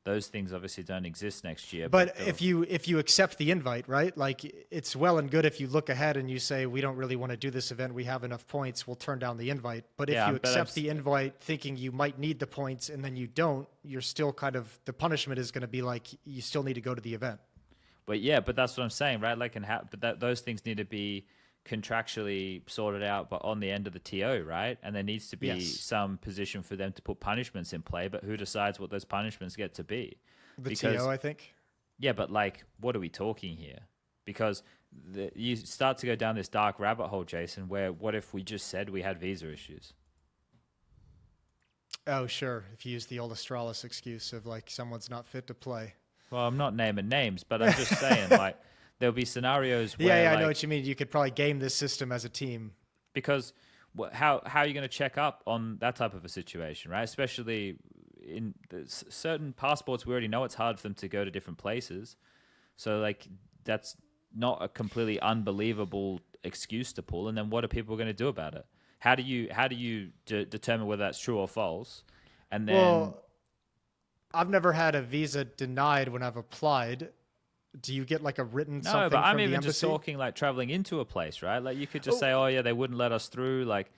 Speaker 2: those things obviously don't exist next year.
Speaker 1: But if you accept the invite, right? Like, it's well and good if you look ahead and you say, we don't really want to do this event, we have enough points, we'll turn down the invite. But if you accept the invite thinking you might need the points and then you don't, you're still kind of, the punishment is going to be like, you still need to go to the event.
Speaker 2: But that's what I'm saying, right? Like, those things need to be contractually sorted out, but on the end of the TO, right? And there needs to be some position for them to put punishments in play, but who decides what those punishments get to be?
Speaker 1: TO, I think.
Speaker 2: Yeah, but like, what are we talking here? Because you start to go down this dark rabbit hole, Jason, where what if we just said we had visa issues?
Speaker 1: Oh, sure. If you use the old Astralis excuse of like, someone's not fit to play.
Speaker 2: Well, I'm not naming names, but I'm just saying, like, there'll be scenarios where...
Speaker 1: I know what you mean. You could probably game this system as a team.
Speaker 2: Because how are you going to check up on that type of a situation, right? Especially in certain passports, we already know it's hard for them to go to different places. So, like, that's not a completely unbelievable excuse to pull. And then what are people going to do about it? How do you determine whether that's true or false? And then...
Speaker 1: Well, I've never had a visa denied when I've applied. Do you get like a written something from the embassy?
Speaker 2: No, but I'm even just talking like traveling into a place, right? Like, you could just say, oh yeah, they wouldn't let us through. Like,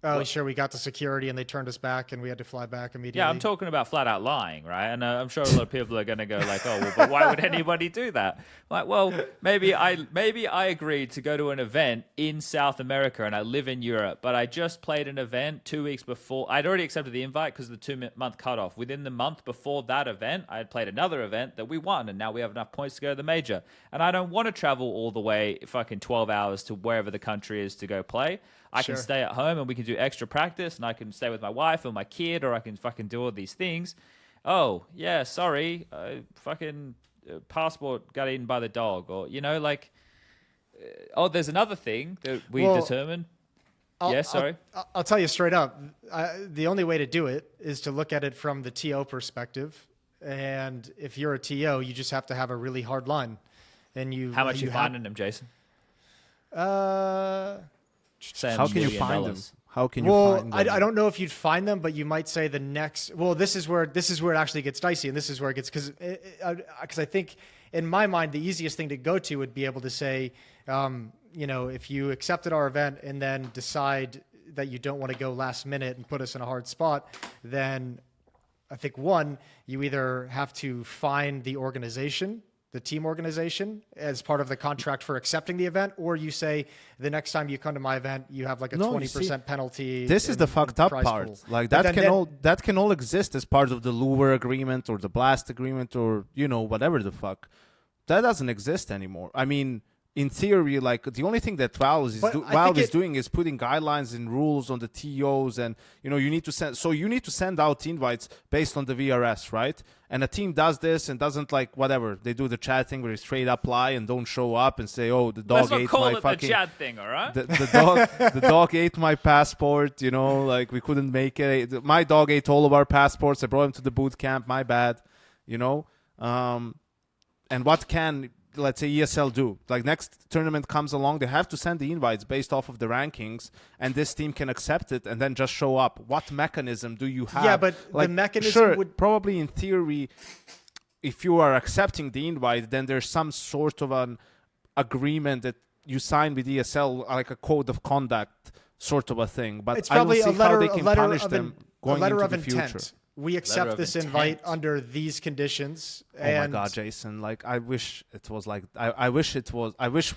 Speaker 1: Oh, sure. We got to security and they turned us back and we had to fly back immediately.
Speaker 2: Yeah, I'm talking about flat out lying, right? And I'm sure a lot of people are going to go like, "Oh, well, but why would anybody do that?" Like, well, maybe I agreed to go to an event in South America and I live in Europe, but I just played an event 2 weeks before. I'd already accepted the invite because of the 2-month cutoff. Within the month before that event, I had played another event that we won, and now we have enough points to go to the major. And I don't want to travel all the way fucking 12 hours to wherever the country is to go play. I can stay at home and we can do extra practice and I can stay with my wife or my kid or I can fucking do all these things. Oh, yeah, sorry. Fucking passport got eaten by the dog. Or, you know, like, there's another thing that we determined.
Speaker 1: I'll tell you straight up. The only way to do it is to look at it from the TO perspective. And if you're a TO, you just have to have a really hard line. And
Speaker 2: How much you finding them, Jason?
Speaker 3: How can you find them? How can you find them?
Speaker 1: I don't know if you'd find them, but you might say the next. Well, this is where it actually gets dicey, and this is where it gets because I think in my mind the easiest thing to go to would be able to say, if you accepted our event and then decide that you don't want to go last minute and put us in a hard spot, then I think you either have to find the organization, the team organization, as part of the contract for accepting the event, or you say the next time you come to my event, you have like a 20% penalty.
Speaker 3: This is the fucked up part. Pool. Like that can all exist as part of the lure agreement or the blast agreement or whatever the fuck. That doesn't exist anymore. I mean, in theory, like the only thing that Valve is doing is putting guidelines and rules on the TOs, and you need to send out invites based on the VRS, right? And a team does this and doesn't they do the chat thing where they straight up lie and don't show up and say, "Oh, the dog ate my fucking
Speaker 2: the chat thing," all right?
Speaker 3: The dog ate my passport. We couldn't make it. My dog ate all of our passports. I brought him to the boot camp. My bad. And what can, let's say, ESL do? Like, next tournament comes along, they have to send the invites based off of the rankings, and this team can accept it and then just show up. What mechanism do you have?
Speaker 1: Yeah, but the mechanism would
Speaker 3: probably, in theory, if you are accepting the invite, then there's some sort of an agreement that you sign with ESL, like a code of conduct sort of a thing. But
Speaker 1: it's probably
Speaker 3: I don't see how they can punish them going into the future.
Speaker 1: We accept this invite under these conditions.
Speaker 3: Oh my God, Jason! I wish it was like I wish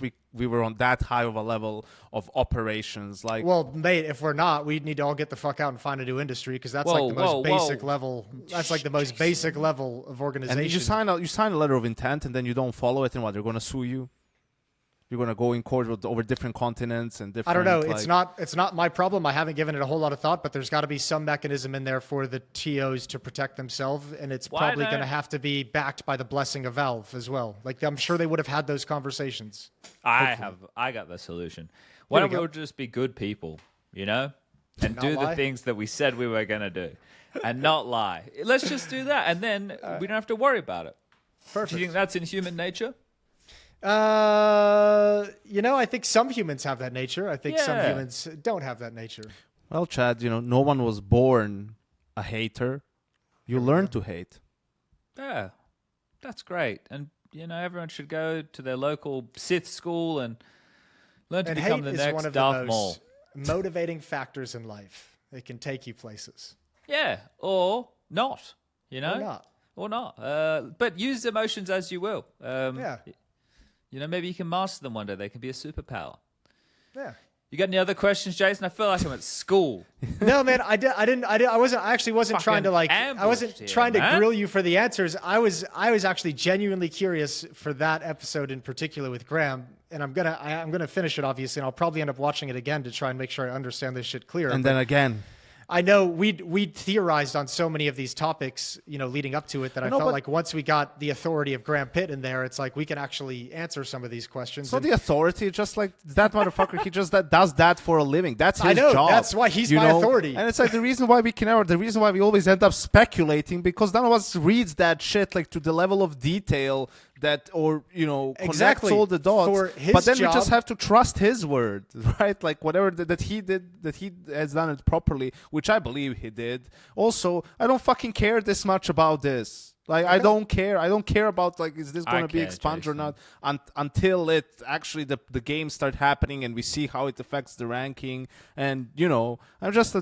Speaker 3: we were on that high of a level of operations.
Speaker 1: Well, mate, if we're not, we need to all get the fuck out and find a new industry because that's the most basic level. That's like the most basic level of organization.
Speaker 3: And you sign a letter of intent, and then you don't follow it, and what? They're going to sue you. You're going to go in court over different continents and different...
Speaker 1: I don't know. It's not my problem. I haven't given it a whole lot of thought, but there's got to be some mechanism in there for the TOs to protect themselves, and it's probably going to have to be backed by the blessing of Valve as well. I'm sure they would have had those conversations.
Speaker 2: I got the solution. Why don't we just be good people, and do the things that we said we were going to do and not lie? Let's just do that, and then we don't have to worry about it.
Speaker 1: Perfect.
Speaker 2: Do you think that's in human nature?
Speaker 1: I think some humans have that nature. I think some humans don't have that nature.
Speaker 3: Well, Chad, no one was born a hater. You learn to hate.
Speaker 2: Yeah, that's great. And, everyone should go to their local Sith school and learn to become the next Darth Maul.
Speaker 1: Motivating factors in life. It can take you places.
Speaker 2: Yeah, or not,
Speaker 1: Or not.
Speaker 2: But use emotions as you will.
Speaker 1: Yeah.
Speaker 2: Maybe you can master them one day. They can be a superpower.
Speaker 1: Yeah.
Speaker 2: You got any other questions, Jason? I feel like I'm at school.
Speaker 1: No, man, I wasn't trying to grill you for the answers. I was actually genuinely curious for that episode in particular with Graham, and I'm gonna finish it obviously, and I'll probably end up watching it again to try and make sure I understand this shit clear.
Speaker 3: And then again.
Speaker 1: I know we theorized on so many of these topics, leading up to it that I felt like once we got the authority of Graham Pitt in there, it's like we can actually answer some of these questions.
Speaker 3: So the authority, just like that motherfucker, he just does that for a living. That's his job.
Speaker 1: That's why he's my authority.
Speaker 3: And it's like the reason why we always end up speculating, because none of us reads that shit to the level of detail that, or connects all the dots. But then we just have to trust his word, right? Like whatever that he did, that he has done it properly, which I believe he did. Also, I don't fucking care this much about this. Like I don't care. I don't care about like is this going to be
Speaker 2: care,
Speaker 3: expunged or
Speaker 2: Jason.
Speaker 3: not until it actually the games start happening and we see how it affects the ranking. And you know, I'm just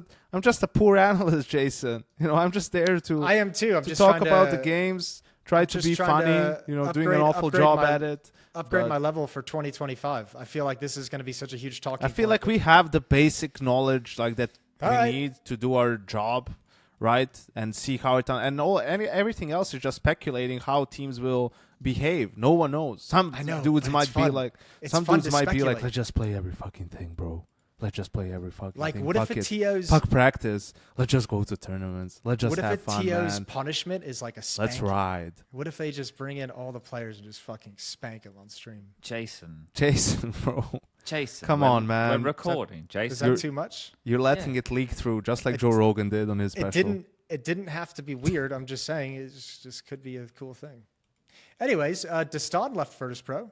Speaker 3: a poor analyst, Jason. You know, I'm just there to
Speaker 1: I am too. I'm
Speaker 3: to
Speaker 1: just
Speaker 3: talk
Speaker 1: trying
Speaker 3: about
Speaker 1: to,
Speaker 3: the games, try to
Speaker 1: just
Speaker 3: be
Speaker 1: trying
Speaker 3: funny.
Speaker 1: to
Speaker 3: You know, doing an
Speaker 1: upgrade-
Speaker 3: awful
Speaker 1: upgrade
Speaker 3: job
Speaker 1: my-
Speaker 3: at it.
Speaker 1: upgrade
Speaker 3: but-
Speaker 1: my level for 2025. I feel like this is going to be such a huge talking
Speaker 3: I feel
Speaker 1: point.
Speaker 3: like we have the basic knowledge like that
Speaker 1: All
Speaker 3: we
Speaker 1: right.
Speaker 3: need to do our job, right? And see how it and everything else is just speculating how teams will behave. No one knows. Some
Speaker 1: I know,
Speaker 3: dudes
Speaker 1: but
Speaker 3: might
Speaker 1: it's
Speaker 3: be
Speaker 1: fun.
Speaker 3: like,
Speaker 1: It's
Speaker 3: some
Speaker 1: fun
Speaker 3: dudes
Speaker 1: to
Speaker 3: might be like,
Speaker 1: speculate.
Speaker 3: let's just play every fucking thing, bro. Let's just play every fucking
Speaker 1: Like,
Speaker 3: thing.
Speaker 1: what if
Speaker 3: Fuck
Speaker 1: a
Speaker 3: it.
Speaker 1: TO's
Speaker 3: Fuck practice. Let's just go to tournaments. Let's just
Speaker 1: what if
Speaker 3: have
Speaker 1: a
Speaker 3: fun,
Speaker 1: TO's
Speaker 3: man.
Speaker 1: punishment is like a spank?
Speaker 3: Let's ride.
Speaker 1: What if they just bring in all the players and just fucking spank them on stream?
Speaker 2: Jason.
Speaker 3: Jason, bro.
Speaker 2: Jason.
Speaker 3: Come
Speaker 2: we're-
Speaker 3: on, man.
Speaker 2: We're recording,
Speaker 1: Is
Speaker 2: Jason.
Speaker 1: that too much?
Speaker 3: You're letting it leak through just like
Speaker 1: It-
Speaker 3: Joe Rogan did on his special.
Speaker 1: It didn't have to be weird. I'm just saying it just could be a cool thing. Anyways, Dastan left Virtus Pro.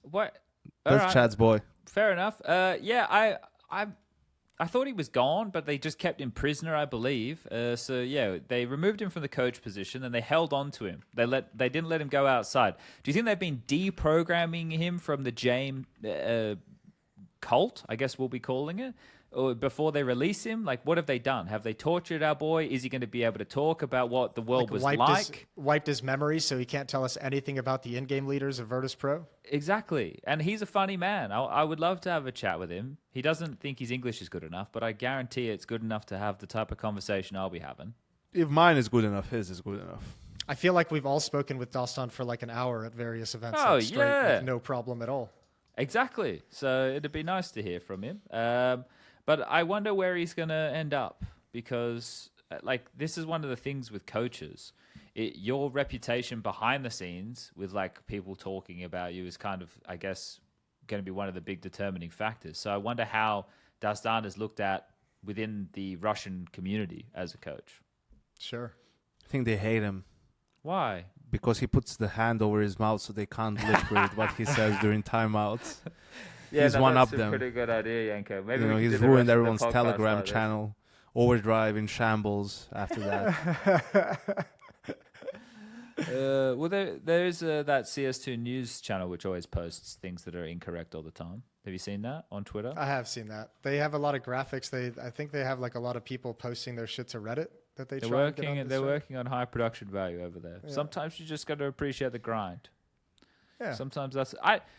Speaker 2: What? All
Speaker 3: That's
Speaker 2: right.
Speaker 3: Chad's boy.
Speaker 2: Fair enough. Yeah, I thought he was gone, but they just kept him prisoner, I believe. So yeah, they removed him from the coach position and they held on to him. They didn't let him go outside. Do you think they've been deprogramming him from the James cult? I guess we'll be calling it. Or before they release him, like what have they done? Have they tortured our boy? Is he going to be able to talk about what the world was like?
Speaker 1: Wiped his memory so he can't tell us anything about the in-game leaders of Virtus Pro.
Speaker 2: Exactly. And he's a funny man. I would love to have a chat with him. He doesn't think his English is good enough, but I guarantee it's good enough to have the type of conversation I'll be having.
Speaker 3: If mine is good enough, his is good enough.
Speaker 1: I feel like we've all spoken with Dastan for like an hour at various events.
Speaker 2: Oh,
Speaker 1: like, straight,
Speaker 2: yeah.
Speaker 1: with no problem at all.
Speaker 2: Exactly. So it'd be nice to hear from him. But I wonder where he's going to end up because, like, this is one of the things with coaches. Your reputation behind the scenes with, like, people talking about you is kind of, I guess, going to be one of the big determining factors. So I wonder how Dastan is looked at within the Russian community as a coach.
Speaker 1: Sure.
Speaker 3: I think they hate him
Speaker 2: Why?
Speaker 3: because he puts the hand over his mouth so they can't lip read what he says during timeouts.
Speaker 2: Yeah,
Speaker 3: He's one
Speaker 2: that's
Speaker 3: up
Speaker 2: a
Speaker 3: them.
Speaker 2: pretty good idea, Janko. Maybe
Speaker 3: You know,
Speaker 2: we can
Speaker 3: he's
Speaker 2: do the
Speaker 3: ruined
Speaker 2: rest of the
Speaker 3: everyone's
Speaker 2: podcast
Speaker 3: Telegram
Speaker 2: like this.
Speaker 3: channel. Overdrive in shambles after that.
Speaker 2: Well, there's that CS2 news channel which always posts things that are incorrect all the time. Have you seen that on Twitter?
Speaker 1: I have seen that. They have a lot of graphics. I think they have like a lot of people posting their shit to Reddit that they
Speaker 2: They're
Speaker 1: try and get
Speaker 2: working.
Speaker 1: on the
Speaker 2: They're
Speaker 1: site.
Speaker 2: working on high production value over there.
Speaker 1: Yeah.
Speaker 2: Sometimes you just got to appreciate the grind.
Speaker 1: Yeah.
Speaker 2: Sometimes that's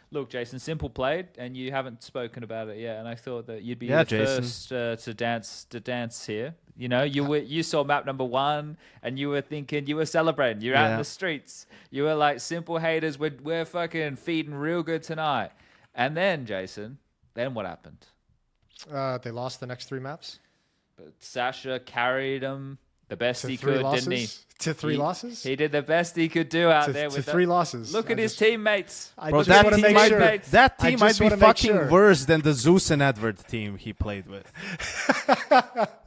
Speaker 2: look, Jason. Simple played, and you haven't spoken about it yet. And I thought that you'd be
Speaker 3: Yeah,
Speaker 2: the
Speaker 3: Jason.
Speaker 2: first to dance here. You know, you saw map number 1, and you were thinking, you were celebrating. You're out in
Speaker 3: Yeah.
Speaker 2: the streets. You were like, simple haters. We're fucking feeding real good tonight. And then, Jason, then what happened?
Speaker 1: They lost the next 3 maps
Speaker 2: But Sasha carried them the best
Speaker 1: to
Speaker 2: he
Speaker 1: 3
Speaker 2: could,
Speaker 1: losses.
Speaker 2: didn't he?
Speaker 1: To 3 losses.
Speaker 2: He did the best he could do out there
Speaker 1: to
Speaker 2: with
Speaker 1: 3
Speaker 2: that.
Speaker 1: losses.
Speaker 2: Look
Speaker 1: I
Speaker 2: at his
Speaker 1: just-
Speaker 2: teammates.
Speaker 1: I
Speaker 3: Bro,
Speaker 1: just
Speaker 3: that
Speaker 1: want to
Speaker 3: team,
Speaker 1: make
Speaker 3: might,
Speaker 1: sure.
Speaker 3: that
Speaker 1: I
Speaker 3: team might
Speaker 1: just
Speaker 3: be
Speaker 1: wanna make
Speaker 3: fucking
Speaker 1: sure.
Speaker 3: worse than the Zeus and Edward team he played with.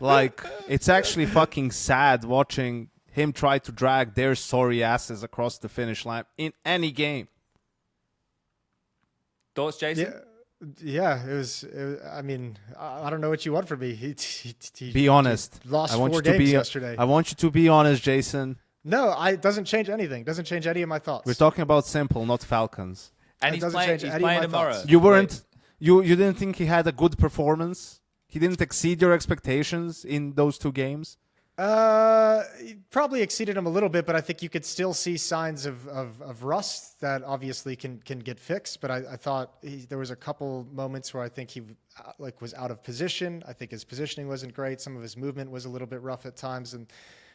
Speaker 3: Like, it's actually fucking sad watching him try to drag their sorry asses across the finish line in any game.
Speaker 2: Thoughts, Jason?
Speaker 1: Yeah, it was. I mean, I don't know what you want from me. He
Speaker 3: Be honest.
Speaker 1: lost
Speaker 3: I want
Speaker 1: 4
Speaker 3: you to
Speaker 1: games
Speaker 3: be.
Speaker 1: yesterday.
Speaker 3: I want you to be honest, Jason.
Speaker 1: No, it doesn't change anything. Doesn't change any of my thoughts.
Speaker 3: We're talking about Simple, not Falcons.
Speaker 2: And
Speaker 1: It
Speaker 2: he's
Speaker 1: doesn't
Speaker 2: playing,
Speaker 1: change
Speaker 2: he's
Speaker 1: any of
Speaker 2: playing
Speaker 1: my
Speaker 2: tomorrow.
Speaker 1: thoughts.
Speaker 3: You weren't. You didn't think he had a good performance. He didn't exceed your expectations in those 2 games.
Speaker 1: He probably exceeded him a little bit, but I think you could still see signs of rust that obviously can get fixed. But I thought there was a couple moments where I think he was out of position. I think his positioning wasn't great. Some of his movement was a little bit rough at times, and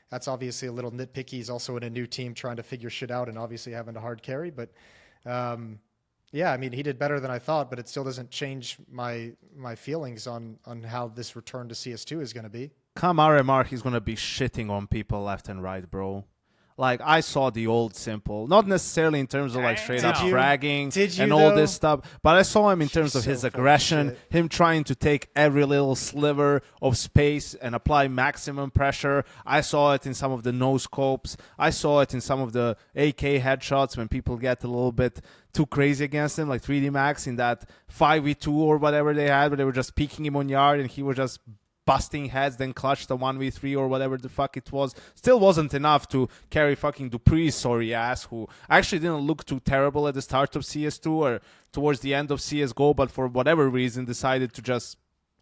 Speaker 1: that's obviously a little nitpicky. He's also in a new team trying to figure shit out and obviously having a hard carry. But yeah, I mean, he did better than I thought, but it still doesn't change my feelings on how this return to CS2 is going to be.
Speaker 3: Come RMR, he's gonna be shitting on people left and right, bro. Like, I saw the old Simple, not necessarily in terms of like straight up
Speaker 1: Did you?
Speaker 3: fragging
Speaker 1: Did you,
Speaker 3: and all
Speaker 1: though?
Speaker 3: this stuff, but I saw him in terms of
Speaker 1: So
Speaker 3: his
Speaker 1: full of
Speaker 3: aggression,
Speaker 1: shit.
Speaker 3: him trying to take every little sliver of space and apply maximum pressure. I saw it in some of the no scopes. I saw it in some of the AK headshots when people get a little bit too crazy against him, like 3D Max in that 5v2 or whatever they had, where they were just peeking him on yard and he was just busting heads, then clutch the 1v3 or whatever the fuck it was. Still wasn't enough to carry fucking Dupree's sorry ass, who actually didn't look too terrible at the start of CS2 or towards the end of CSGO, but for whatever reason decided to just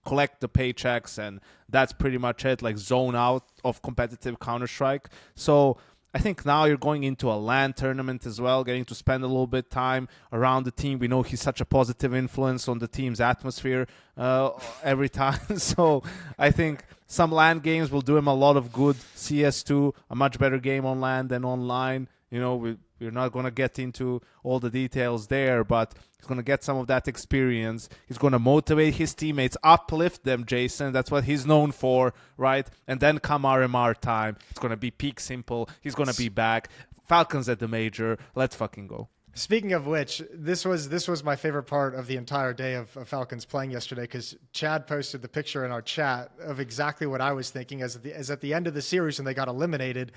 Speaker 3: collect the paychecks, and that's pretty much it, like zone out of competitive Counter-Strike. So I think now you're going into a LAN tournament as well, getting to spend a little bit time around the team. We know he's such a positive influence on the team's atmosphere every time. So I think some LAN games will do him a lot of good. CS2, a much better game on LAN than online. You know, we're not going to get into all the details there, but he's going to get some of that experience. He's going to motivate his teammates, uplift them, Jason. That's what he's known for, right? And then come RMR time. It's going to be peak simple. He's going to be back. Falcons at the major. Let's fucking go.
Speaker 1: Speaking of which, this was my favorite part of the entire day of Falcons playing yesterday, because Chad posted the picture in our chat of exactly what I was thinking as at the end of the series when they got eliminated.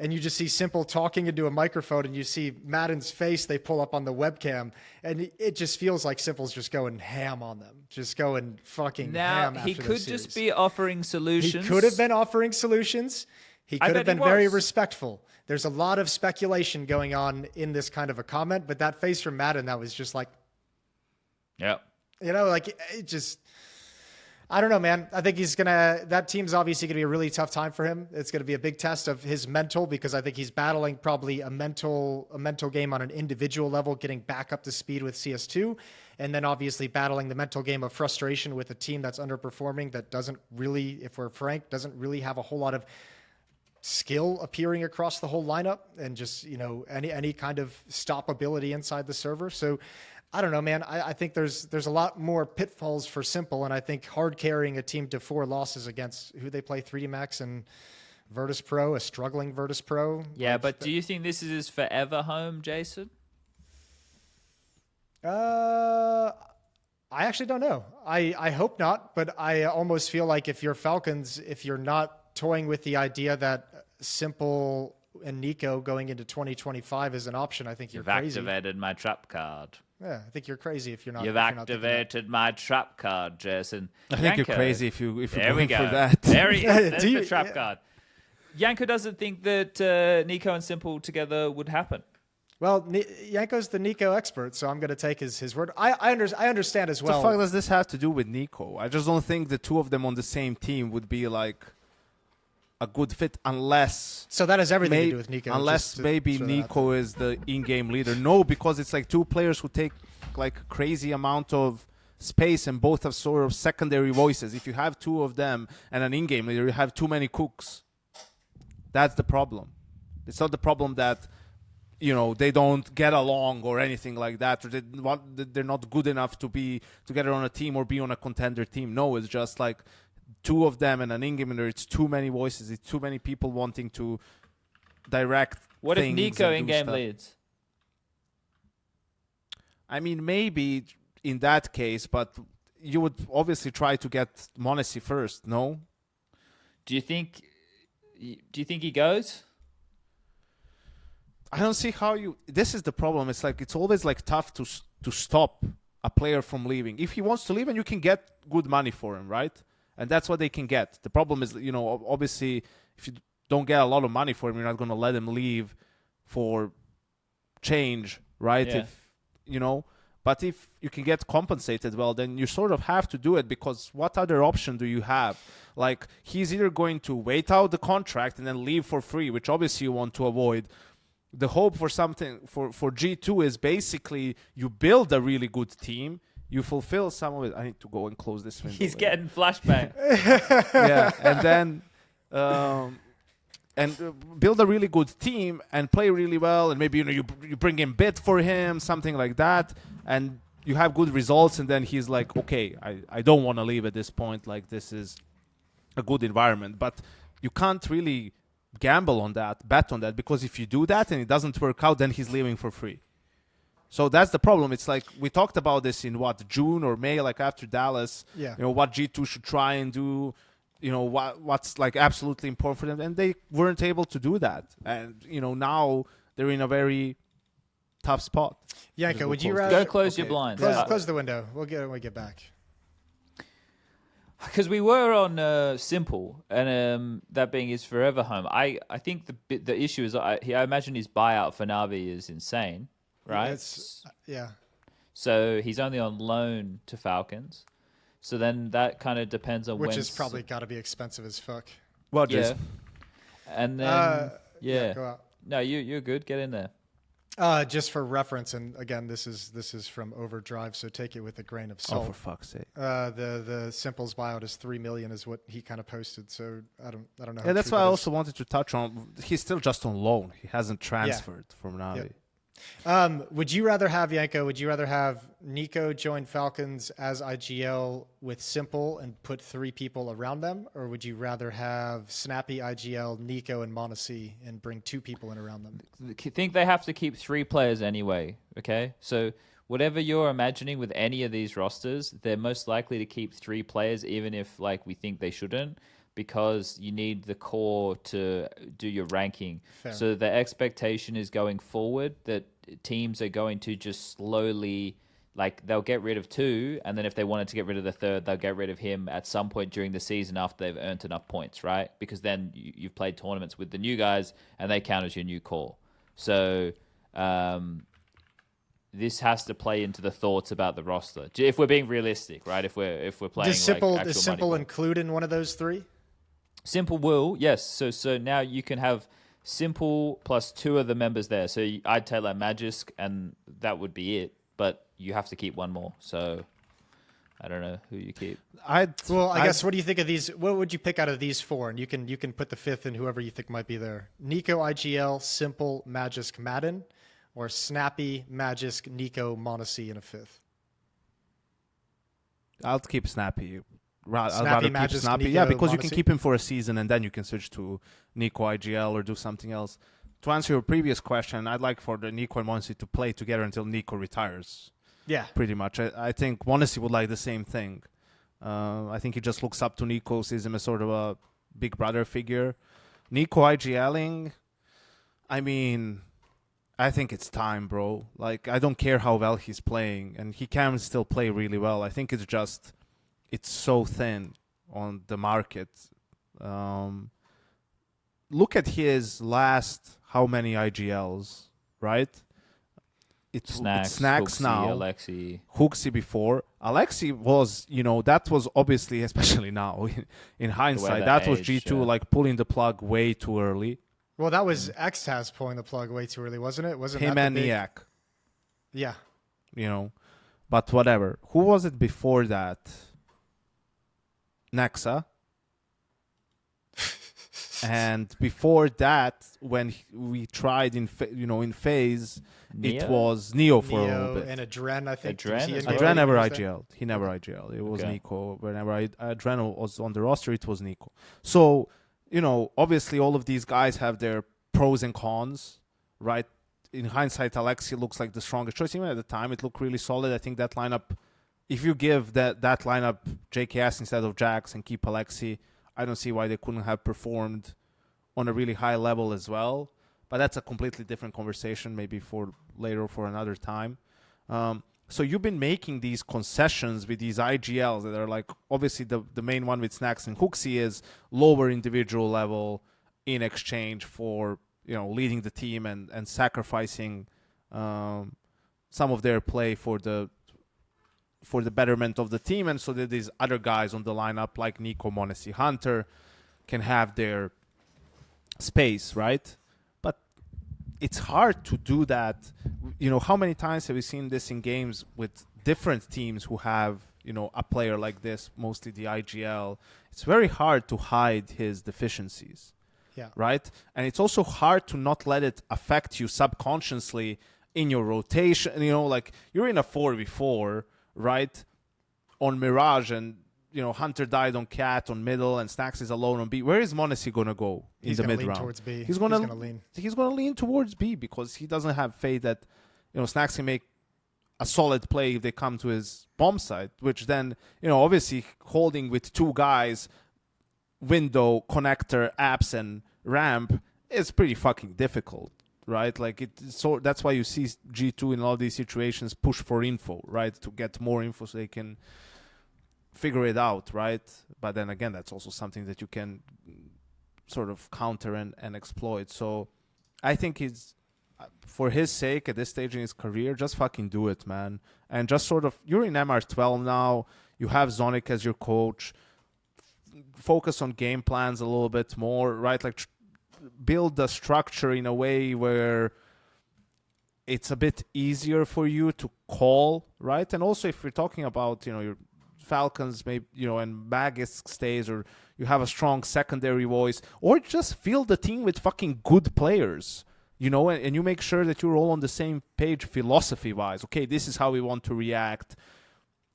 Speaker 1: And you just see Simple talking into a microphone, and you see Madden's face they pull up on the webcam, and it just feels like Simple's just going ham on them, just going fucking ham.
Speaker 2: Now, he could just be offering solutions.
Speaker 1: He could have been offering solutions. He could have been very respectful. There's a lot of speculation going on in this kind of a comment, but that face from Madden, that was just like,
Speaker 2: yeah,
Speaker 1: you know, like it just. I don't know, man. I think that team's obviously going to be a really tough time for him. It's going to be a big test of his mental, because I think he's battling probably a mental game on an individual level, getting back up to speed with CS2. And then obviously battling the mental game of frustration with a team that's underperforming, that doesn't really, if we're frank, doesn't really have a whole lot of skill appearing across the whole lineup, and just, you know, any kind of stoppability inside the server. So I don't know, man. I think there's a lot more pitfalls for Simple, and I think hard carrying a team to 4 losses against who they play, 3D Max and Virtus Pro, a struggling Virtus Pro.
Speaker 2: Yeah, but do you think this is his forever home, Jason?
Speaker 1: I actually don't know. I hope not, but I almost feel like if you're Falcons, if you're not toying with the idea that Simple and Nico going into 2025 is an option, I think you're crazy.
Speaker 2: You've activated my trap card.
Speaker 1: Yeah, I think you're crazy if you're not.
Speaker 2: You've activated my trap card, Jason.
Speaker 3: I think you're crazy if you're
Speaker 2: there
Speaker 3: going
Speaker 2: we go.
Speaker 3: for that.
Speaker 2: There he is. There's the trap card. Janko doesn't think that Nico and Simple together would happen.
Speaker 1: Well, Janko's the Nico expert, so I'm going to take his word. I understand as well.
Speaker 3: What the fuck does this have to do with Nico? I just don't think the two of them on the same team would be like a good fit, unless...
Speaker 1: So that has everything to do with Nico.
Speaker 3: Unless maybe Nico is the in-game leader. No, because it's like two players who take like a crazy amount of space, and both have sort of secondary voices. If you have two of them and an in-game leader, you have too many cooks. That's the problem. It's not the problem that, you know, they don't get along or anything like that, or they're not good enough to be together on a team or be on a contender team. No, it's just like two of them and an in-game leader. It's too many voices. It's too many people wanting to direct.
Speaker 2: What if Nico in-game leads?
Speaker 3: I mean, maybe in that case, but you would obviously try to get m0NESY first, no?
Speaker 2: Do you think he goes?
Speaker 3: I don't see how you... This is the problem. It's like, it's always like tough to stop a player from leaving. If he wants to leave, and you can get good money for him, right? And that's what they can get. The problem is, you know, obviously, if you don't get a lot of money for him, you're not going to let him leave for change, right?
Speaker 2: Yeah.
Speaker 3: If, you know, but if you can get compensated well, then you sort of have to do it, because what other option do you have? Like, he's either going to wait out the contract and then leave for free, which obviously you want to avoid. The hope for something for G2 is basically you build a really good team, you fulfill some of it. I need to go and close this window.
Speaker 2: He's getting flashbang.
Speaker 3: Yeah, and then build a really good team and play really well, and maybe, you know, you bring in bid for him, something like that, and you have good results, and then he's like, okay, I don't want to leave at this point. Like, this is a good environment, but you can't really gamble on that, bet on that, because if you do that and it doesn't work out, then he's leaving for free. So that's the problem. It's like we talked about this in June or May, like after Dallas.
Speaker 1: Yeah.
Speaker 3: You know, what G2 should try and do, you know, what's like absolutely important for them, and they weren't able to do that. And, you know, now they're in a very tough spot.
Speaker 1: Janko, would you rather
Speaker 2: go close your blinds?
Speaker 1: Close the window. We'll get when we get back.
Speaker 2: Because we were on Simple, and that being his forever home. I think the issue is I imagine his buyout for Navi is insane, right?
Speaker 1: Yeah.
Speaker 2: So he's only on loan to Falcons. So then that kind of depends on
Speaker 1: which is probably got to be expensive as fuck.
Speaker 3: Well,
Speaker 2: yeah. And then
Speaker 1: go out.
Speaker 2: No, you're good. Get in there.
Speaker 1: Just for reference, and again, this is from Overdrive, so take it with a grain of
Speaker 3: Oh,
Speaker 1: salt.
Speaker 3: for fuck's sake!
Speaker 1: The Simple's buyout is $3 million, is what he kind of posted. So I don't know.
Speaker 3: Yeah, that's why I also wanted to touch on. He's still just on loan. He hasn't transferred from Navi.
Speaker 1: Yeah. Would you rather have Janko? Would you rather have Nico join Falcons as IGL with Simple and put 3 people around them, or would you rather have Snappy IGL, Nico, and Monacy and bring 2 people in around them?
Speaker 2: I think they have to keep 3 players anyway. Okay, so whatever you're imagining with any of these rosters, they're most likely to keep 3 players, even if like we think they shouldn't, because you need the core to do your ranking.
Speaker 1: Fair.
Speaker 2: So the expectation is going forward that teams are going to just slowly, like they'll get rid of 2, and then if they wanted to get rid of the 3rd, they'll get rid of him at some point during the season after they've earned enough points, right? Because then you've played tournaments with the new guys, and they count as your new core. So this has to play into the thoughts about the roster. If we're being realistic, right? If we're playing
Speaker 1: Does Simple,
Speaker 2: like actual
Speaker 1: does Simple
Speaker 2: money.
Speaker 1: include in one of those 3?
Speaker 2: Simple will, yes. So now you can have Simple plus 2 of the members there. So I'd take like Magisk, and that would be it. But you have to keep 1 more. So I don't know who you keep.
Speaker 1: I guess, what do you think of these? What would you pick out of these 4? And you can put the 5th in whoever you think might be there. Nico, IGL, Simple, Magisk, Madden, or Snappy, Magisk, Nico, Monacy in a 5th.
Speaker 3: I'll keep Snappy. I'd
Speaker 1: Snappy,
Speaker 3: rather keep
Speaker 1: Magisk,
Speaker 3: Snappy.
Speaker 1: Nico,
Speaker 3: Yeah, because you can
Speaker 1: Monacy?
Speaker 3: keep him for a season and then you can switch to Nico IGL or do something else. To answer your previous question, I'd like for the Nico and Monacy to play together until Nico retires.
Speaker 1: Yeah.
Speaker 3: Pretty much. I think Monacy would like the same thing. I think he just looks up to Nico, sees him as sort of a big brother figure. Nico IGLing, I mean, I think it's time, bro. Like, I don't care how well he's playing, and he can still play really well. I think it's just, it's so thin on the market. Look at his last, how many IGLs, right? It's Snacks
Speaker 2: Hooksy,
Speaker 3: now.
Speaker 2: Alexi.
Speaker 3: Hooksy before. Alexi was, that was obviously, especially now, in hindsight, that was G2 like pulling the plug way too early.
Speaker 1: Well, that was Xtaz pulling the plug way too early, wasn't it? Wasn't
Speaker 3: him
Speaker 1: that
Speaker 3: and Niak?
Speaker 1: Yeah.
Speaker 3: But whatever. Who was it before that? Nexa. And before that, when we tried in phase,
Speaker 2: Neo?
Speaker 3: it was Neo for a little bit.
Speaker 1: And Adren, I think.
Speaker 2: Adren
Speaker 1: Was he
Speaker 2: as
Speaker 1: in
Speaker 2: well?
Speaker 1: Neo?
Speaker 3: Adren never
Speaker 1: Was that?
Speaker 3: IGL'd. He never IGL'd. It was
Speaker 2: Okay.
Speaker 3: Nico. Whenever Adren was on the roster, it was Nico. So, obviously all of these guys have their pros and cons, right? In hindsight, Alexi looks like the strongest choice. Even at the time, it looked really solid. I think that lineup, if you give that lineup JKS instead of Jax and keep Alexi, I don't see why they couldn't have performed on a really high level as well. But that's a completely different conversation, maybe for later or for another time. So you've been making these concessions with these IGLs that are like, obviously the main one with Snacks and Hooksy is lower individual level in exchange for, leading the team and sacrificing some of their play for the betterment of the team. And so that these other guys on the lineup like Nico, Monacy, Hunter can have their space, right? But it's hard to do that. How many times have we seen this in games with different teams who have, a player like this, mostly the IGL? It's very hard to hide his deficiencies.
Speaker 1: Yeah.
Speaker 3: Right? And it's also hard to not let it affect you subconsciously in your rotation. Like you're in a 4v4, right? On Mirage, and Hunter died on Cat on middle, and Snacks is alone on B. Where is Monacy gonna go in the mid round?
Speaker 1: Towards B.
Speaker 3: He's gonna lean. He's gonna lean towards B because he doesn't have faith that Snacks can make a solid play if they come to his bomb site. Which then obviously holding with 2 guys, window, connector, apps, and ramp is pretty fucking difficult, right? Like so that's why you see G2 in all these situations push for info, right? To get more info so they can figure it out, right? But then again, that's also something that you can sort of counter and exploit. So I think he's, for his sake at this stage in his career, just fucking do it, man. And just sort of, you're in MR12 now, you have Zonic as your coach, focus on game plans a little bit more, right? Like build the structure in a way where it's a bit easier for you to call, right? And also if we're talking about, your Falcons, maybe, and Magis stays, or you have a strong secondary voice, or just field the team with fucking good players, and you make sure that you're all on the same page philosophy-wise. Okay, this is how we want to react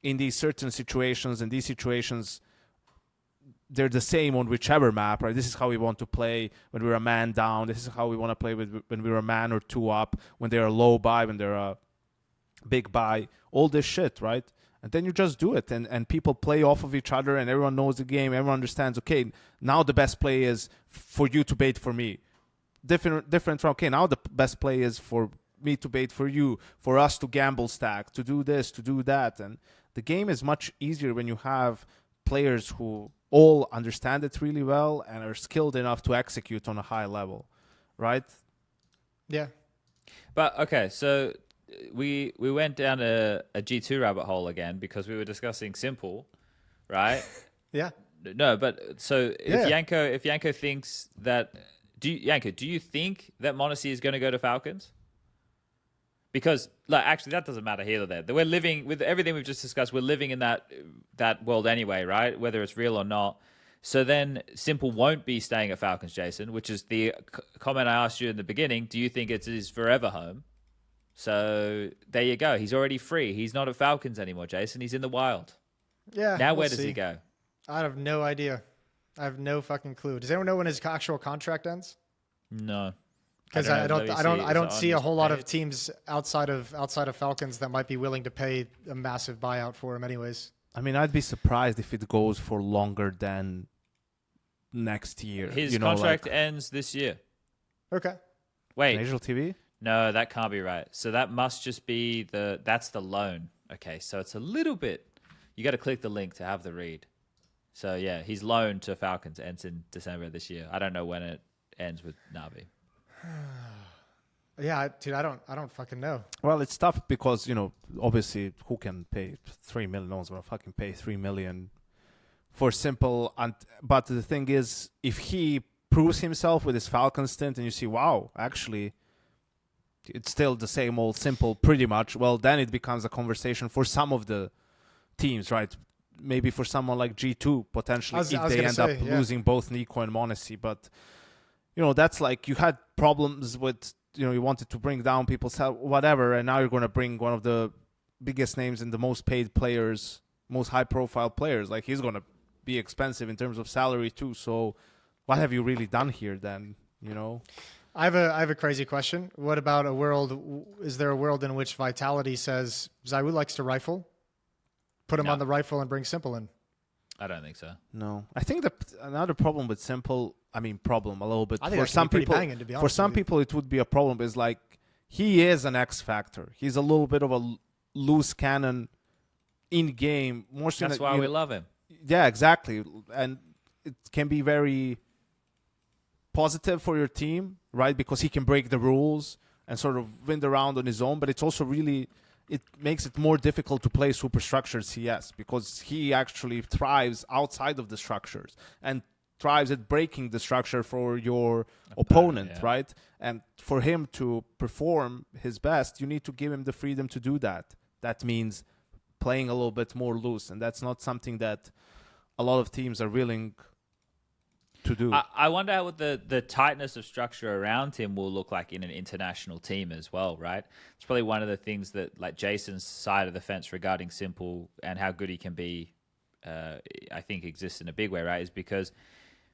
Speaker 3: in these certain situations, and these situations, they're the same on whichever map, right? This is how we want to play when we're a man down. This is how we want to play when we're a man or two up, when they're a low buy, when they're a big buy, all this shit, right? And then you just do it, and people play off of each other, and everyone knows the game. Everyone understands, okay, now the best play is for you to bait for me. Different from, okay, now the best play is for me to bait for you, for us to gamble stack, to do this, to do that. And the game is much easier when you have players who all understand it really well and are skilled enough to execute on a high level, right?
Speaker 1: Yeah.
Speaker 2: But okay, so we went down a G2 rabbit hole again because we were discussing Simple, right?
Speaker 1: Yeah.
Speaker 2: No, but so
Speaker 1: Yeah.
Speaker 2: if Janko thinks that, do you think that Monacy is going to go to Falcons? Because actually that doesn't matter here or there. We're living with everything we've just discussed. We're living in that world anyway, right? Whether it's real or not. So then Simple won't be staying at Falcons, Jason, which is the comment I asked you in the beginning. Do you think it's his forever home? So there you go. He's already free. He's not at Falcons anymore, Jason. He's in the wild.
Speaker 1: Yeah.
Speaker 2: Now
Speaker 1: we'll
Speaker 2: where does
Speaker 1: see.
Speaker 2: he go?
Speaker 1: I have no idea. I have no fucking clue. Does anyone know when his actual contract ends?
Speaker 2: No.
Speaker 1: Because I don't see a whole lot of
Speaker 2: page.
Speaker 1: teams outside of Falcons that might be willing to pay a massive buyout for him anyways.
Speaker 3: I mean, I'd be surprised if it goes for longer than next year.
Speaker 2: His contract ends this year.
Speaker 1: Okay.
Speaker 2: Wait.
Speaker 3: HLTV?
Speaker 2: No, that can't be right. So that must just be that's the loan. Okay, so it's a little bit. You got to click the link to have the read. So yeah, his loan to Falcons ends in December this year. I don't know when it ends with Navi.
Speaker 1: Yeah, dude, I don't fucking know.
Speaker 3: Well, it's tough because, obviously, who can pay 3 million? No one's going to fucking pay 3 million for Simple. But the thing is, if he proves himself with his Falcon stint and you see, wow, actually, it's still the same old Simple pretty much, well, then it becomes a conversation for some of the teams, right? Maybe for someone like G2, potentially, if they end up losing both Nico and Monacy. But, that's like you had problems with, you wanted to bring down people's health, whatever, and now you're going to bring one of the biggest names and the most paid players, most high-profile players. Like, he's going to be expensive in terms of salary too. So what have you really done here then,
Speaker 1: I have a crazy question. What about a world? Is there a world in which Vitality says Zaiwu likes to rifle? Put him on the rifle and bring Simple in.
Speaker 2: I don't think so.
Speaker 3: No, I think that another problem with Simple. I mean, problem a little bit
Speaker 1: I think
Speaker 3: for some people.
Speaker 1: banging, to be honest
Speaker 3: for some
Speaker 1: with you.
Speaker 3: people, it would be a problem. Is like he is an X factor. He's a little bit of a loose cannon in game. More so
Speaker 2: That's why we love him.
Speaker 3: Yeah, exactly, and it can be very positive for your team, right? Because he can break the rules and sort of win the round on his own. But it's also really, it makes it more difficult to play superstructured CS because he actually thrives outside of the structures and thrives at breaking the structure for your opponent, right? And for him to perform his best, you need to give him the freedom to do that. That means playing a little bit more loose, and that's not something that a lot of teams are willing to do.
Speaker 2: I wonder how the tightness of structure around him will look like in an international team as well, right? It's probably one of the things that, like, Jason's side of the fence regarding Simple and how good he can be, I think exists in a big way, right? Is because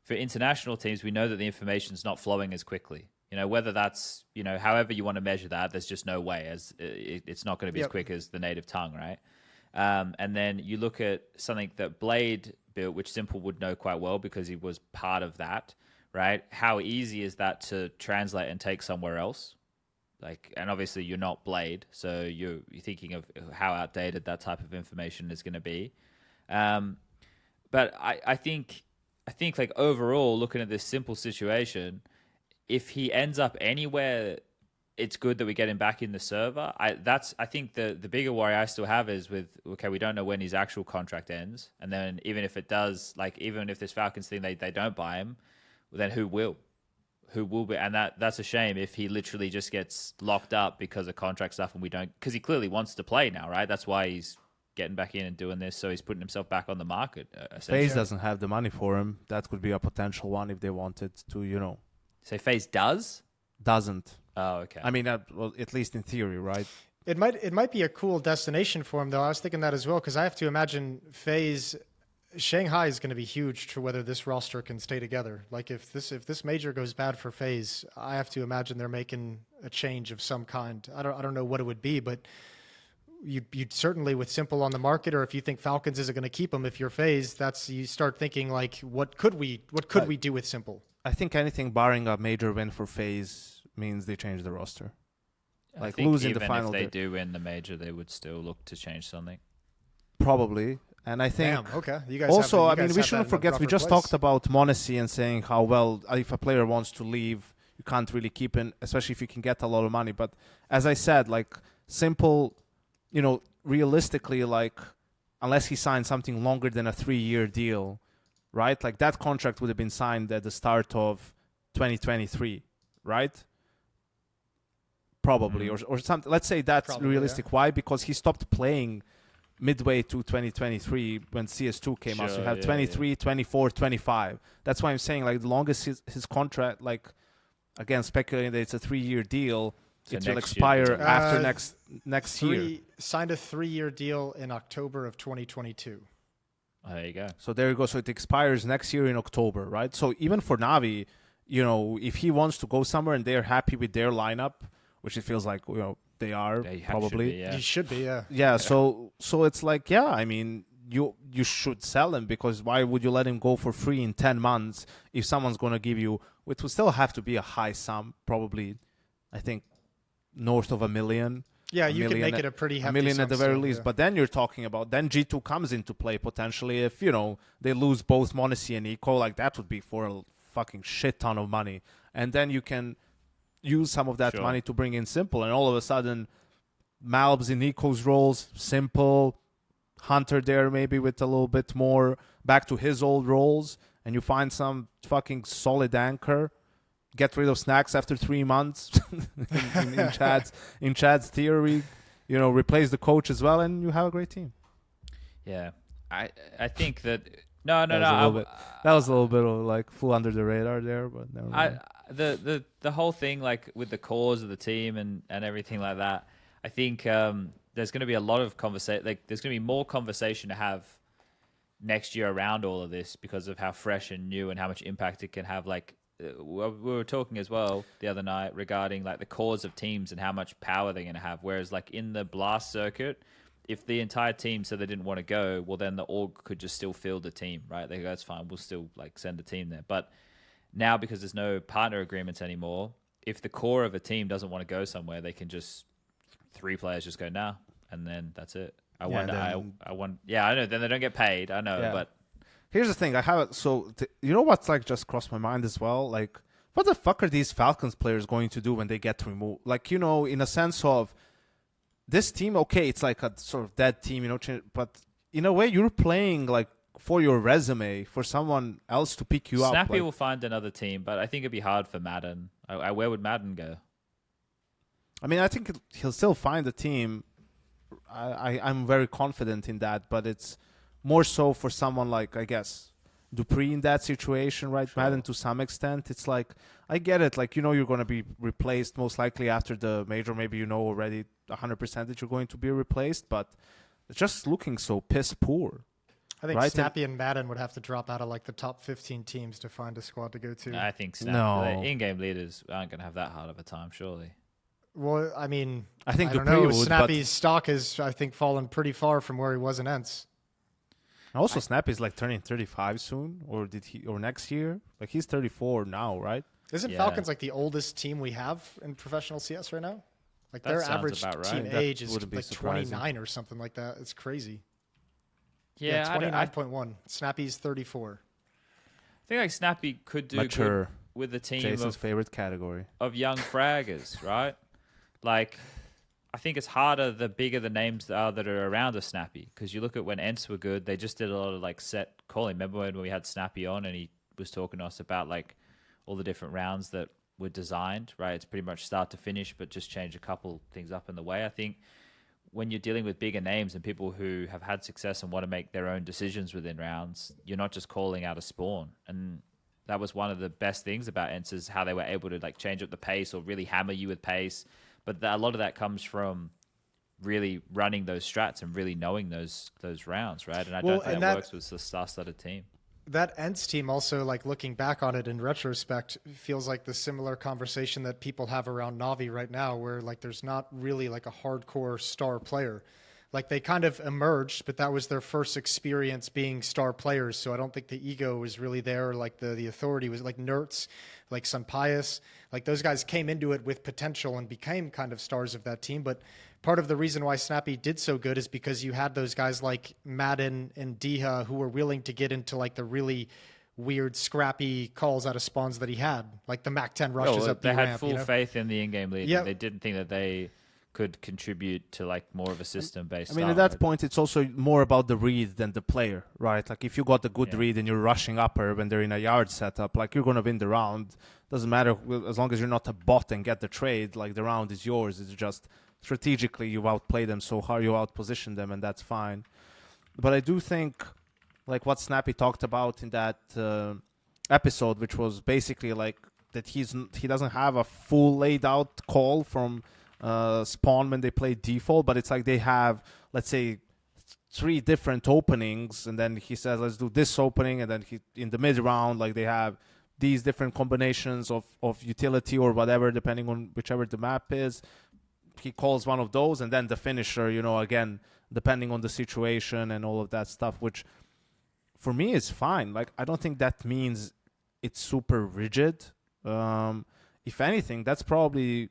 Speaker 2: for international teams, we know that the information's not flowing as quickly. Whether that's, however you want to measure that, there's just no way, as it's not going to be as quick as the native tongue, right? And then you look at something that Blade built, which Simple would know quite well because he was part of that, right? How easy is that to translate and take somewhere else? And obviously you're not Blade, so you're thinking of how outdated that type of information is going to be. But I think like overall, looking at this simple situation, if he ends up anywhere, it's good that we get him back in the server. I think the bigger worry I still have is with, okay, we don't know when his actual contract ends, and then even if it does, like even if this Falcons thing they don't buy him, then who will be? And that's a shame if he literally just gets locked up because of contract stuff, and we don't, because he clearly wants to play now, right? That's why he's getting back in and doing this, so he's putting himself back on the market.
Speaker 3: FaZe doesn't have the money for him. That could be a potential one if they wanted to,
Speaker 2: Say FaZe
Speaker 3: doesn't.
Speaker 2: Oh, okay.
Speaker 3: I mean, well, at least in theory, right?
Speaker 1: It might be a cool destination for him, though. I was thinking that as well, because I have to imagine FaZe Shanghai is going to be huge to whether this roster can stay together. Like if this major goes bad for FaZe, I have to imagine they're making a change of some kind. I don't know what it would be, but you'd certainly, with Simple on the market, or if you think Falcons isn't going to keep him, if you're FaZe, you start thinking like, what could we do with Simple?
Speaker 3: I think anything barring a major win for FaZe means they change the roster.
Speaker 2: I
Speaker 3: Like
Speaker 2: think
Speaker 3: losing
Speaker 2: even
Speaker 3: the final.
Speaker 2: if they do win the major, they would still look to change something.
Speaker 3: Probably. And I think
Speaker 1: Damn, okay. You guys
Speaker 3: also,
Speaker 1: have,
Speaker 3: I mean, we shouldn't forget, we just talked about Monacy and saying how, well, if a player wants to leave, you can't really keep him, especially if you can get a lot of money. But as I said, like, Simple, realistically, like, unless he signed something longer than a 3-year deal, right? Like, that contract would have been signed at the start of 2023, right? Probably, or something. Let's say that's
Speaker 1: Probably,
Speaker 3: realistic.
Speaker 1: yeah.
Speaker 3: Why? Because he stopped playing midway to 2023 when CS2 came out. So you have 23, 24, 25. That's why I'm saying, like, the longest his contract, like, again, speculating that it's a 3-year deal,
Speaker 2: So
Speaker 3: it will
Speaker 2: next
Speaker 3: expire
Speaker 2: year,
Speaker 3: after next year.
Speaker 1: Signed a 3-year deal in October of 2022.
Speaker 2: Oh, there you go.
Speaker 3: So there you go. So it expires next year in October, right? So even for Navi, if he wants to go somewhere and they're happy with their lineup, which it feels like, they are probably.
Speaker 1: You should be, yeah.
Speaker 3: Yeah, so it's like, yeah, I mean, you should sell him, because why would you let him go for free in 10 months if someone's going to give you, it would still have to be a high sum, probably, I think, north of $1 million.
Speaker 1: Yeah, you can make it a pretty hefty
Speaker 3: $1 million
Speaker 1: sum
Speaker 3: at the very
Speaker 1: still,
Speaker 3: least.
Speaker 1: yeah.
Speaker 3: But then you're talking about, then G2 comes into play potentially if, they lose both Monacy and Eco, like that would be for a fucking shit ton of money. And then you can use some of that money to bring in Simple, and all of a sudden Malbs in Eco's roles, Simple, Hunter there maybe with a little bit more back to his old roles, and you find some fucking solid anchor. Get rid of Snacks after 3 months in Chad's theory, replace the coach as well, and you have a great team.
Speaker 2: Yeah, I think that no.
Speaker 3: That was a little bit of like flew under the radar there, but never mind.
Speaker 2: The whole thing, like with the cause of the team and everything like that, I think there's going to be a lot of conversation. Like there's going to be more conversation to have next year around all of this because of how fresh and new and how much impact it can have. Like we were talking as well the other night regarding like the cause of teams and how much power they're going to have. Whereas like in the Blast circuit, if the entire team said they didn't want to go, well then the org could just still field the team, right? They go, that's fine, we'll still like send a team there. But now, because there's no partner agreements anymore, if the core of a team doesn't want to go somewhere, they can just 3 players just go nah, and then that's it. I know. Then they don't get paid. I know, but
Speaker 3: here's the thing. I have it. So you know what's like just crossed my mind as well. Like, what the fuck are these Falcons players going to do when they get removed? Like, in a sense of this team. Okay, it's like a sort of dead team, but in a way, you're playing like for your resume, for someone else to pick you up.
Speaker 2: Snappy will find another team, but I think it'd be hard for Madden. Where would Madden go?
Speaker 3: I mean, I think he'll still find a team. I'm very confident in that, but it's more so for someone like, I guess, Dupree in that situation, right? Sure. Madden to some extent. It's like, I get it. Like, you're going to be replaced most likely after the major. Maybe already 100% that you're going to be replaced, but it's just looking so piss poor.
Speaker 1: I think Snappy and Madden would have to drop out of like the top 15 teams to find a squad to go to.
Speaker 2: I think the in-game leaders aren't going to have that hard of a time, surely.
Speaker 1: Well, I mean,
Speaker 3: I think
Speaker 1: I don't know. Snappy's stock has, I think, fallen pretty far from where he was in ENCE.
Speaker 3: Also, Snappy's like turning 35 soon, or next year? Like he's 34 now, right?
Speaker 1: Isn't Falcons like the oldest team we have in professional CS right now? Like their average team age is like 29 or something like that. It's crazy.
Speaker 2: Yeah, I don't- I
Speaker 1: 29.1. Snappy's 34.
Speaker 2: think like Snappy could do
Speaker 3: Mature.
Speaker 2: good with a team
Speaker 3: Jason's
Speaker 2: of
Speaker 3: favorite category.
Speaker 2: young fraggers, right? Like, I think it's harder the bigger the names that are around a Snappy. Because you look at when ENCE were good, they just did a lot of like set calling. Remember when we had Snappy on and he was talking to us about like all the different rounds that were designed, right? It's pretty much start to finish, but just change a couple things up in the way. I think when you're dealing with bigger names and people who have had success and want to make their own decisions within rounds, you're not just calling out a spawn. And that was one of the best things about ENCE is how they were able to like change up the pace or really hammer you with pace. But a lot of that comes from really running those strats and really knowing those rounds, right? And I don't think that works with the star-studded team.
Speaker 1: That ENCE team also, like looking back on it in retrospect, feels like the similar conversation that people have around Navi right now, where like there's not really like a hardcore star player. Like they kind of emerged, but that was their first experience being star players. So I don't think the ego was really there. Like the authority was like Nertz, like Sunpius, like those guys came into it with potential and became kind of stars of that team. But part of the reason why Snappy did so good is because you had those guys like Madden and Diha who were willing to get into like the really weird, scrappy calls out of spawns that he had, like the Mac 10 rushes up the
Speaker 2: ramp.
Speaker 1: ramp.
Speaker 2: They had full faith in the in-game lead.
Speaker 1: Yeah.
Speaker 2: They didn't think that they could contribute to like more of a system-based.
Speaker 3: I mean, at that point, it's also more about the read than the player, right? Like if you got a good read and you're rushing upper when they're in a yard setup, like you're gonna win the round. Doesn't matter as long as you're not a bot and get the trade. Like the round is yours. It's just strategically you outplay them so hard, you outposition them, and that's fine. But I do think, like what Snappy talked about in that episode, which was basically like that he doesn't have a full laid out call from spawn when they play default, but it's like they have, let's say, 3 different openings, and then he says let's do this opening, and then he in the mid round like they have these different combinations of utility or whatever depending on whichever the map is. He calls one of those, and then the finisher, again depending on the situation and all of that stuff, which for me is fine. Like I don't think that means it's super rigid. If anything, that's probably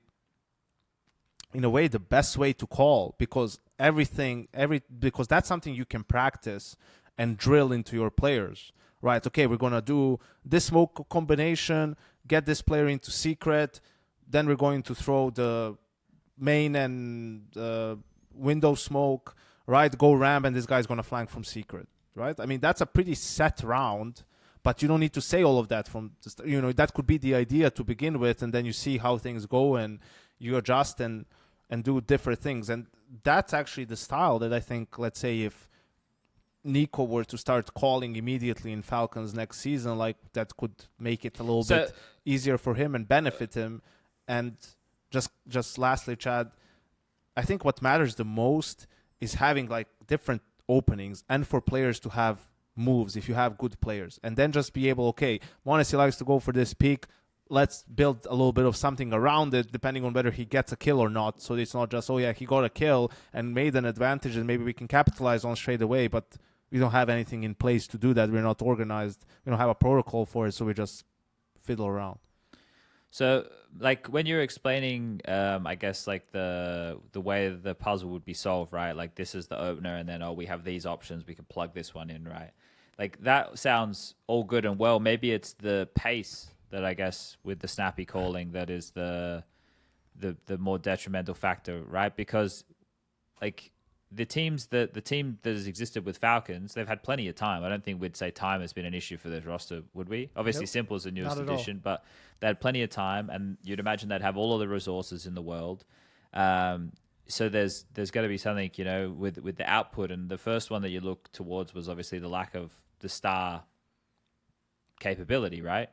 Speaker 3: in a way the best way to call, because because that's something you can practice and drill into your players, right? Okay, we're gonna do this smoke combination, get this player into secret, then we're going to throw the main and window smoke, right? Go ramp, and this guy's gonna flank from secret, right? I mean, that's a pretty set round, but you don't need to say all of that from that could be the idea to begin with, and then you see how things go and you adjust and do different things. And that's actually the style that I think, let's say if Nico were to start calling immediately in Falcons next season, like that could make it a little bit easier for him and benefit him. And just lastly, Chad, I think what matters the most is having like different openings and for players to have moves if you have good players, and then just be able, okay, Monesi likes to go for this peak, let's build a little bit of something around it depending on whether he gets a kill or not, so it's not just, oh yeah, he got a kill and made an advantage and maybe we can capitalize on straight away, but we don't have anything in place to do that. We're not organized, we don't have a protocol for it, so we just fiddle around.
Speaker 2: So like when you're explaining I guess like the way the puzzle would be solved, right? Like this is the opener, and then we have these options, we can plug this one in, right? Like that sounds all good and well. Maybe it's the pace that I guess with the snappy calling that is the more detrimental factor, right? Because like the team that has existed with Falcons, they've had plenty of time. I don't think we'd say time has been an issue for this roster, would we? Obviously,
Speaker 1: Nope.
Speaker 2: Simple is the newest
Speaker 1: Not at all.
Speaker 2: addition, but they had plenty of time, and you'd imagine they'd have all of the resources in the world. So there's got to be something, with the output. And the first one that you look towards was obviously the lack of the star capability, right?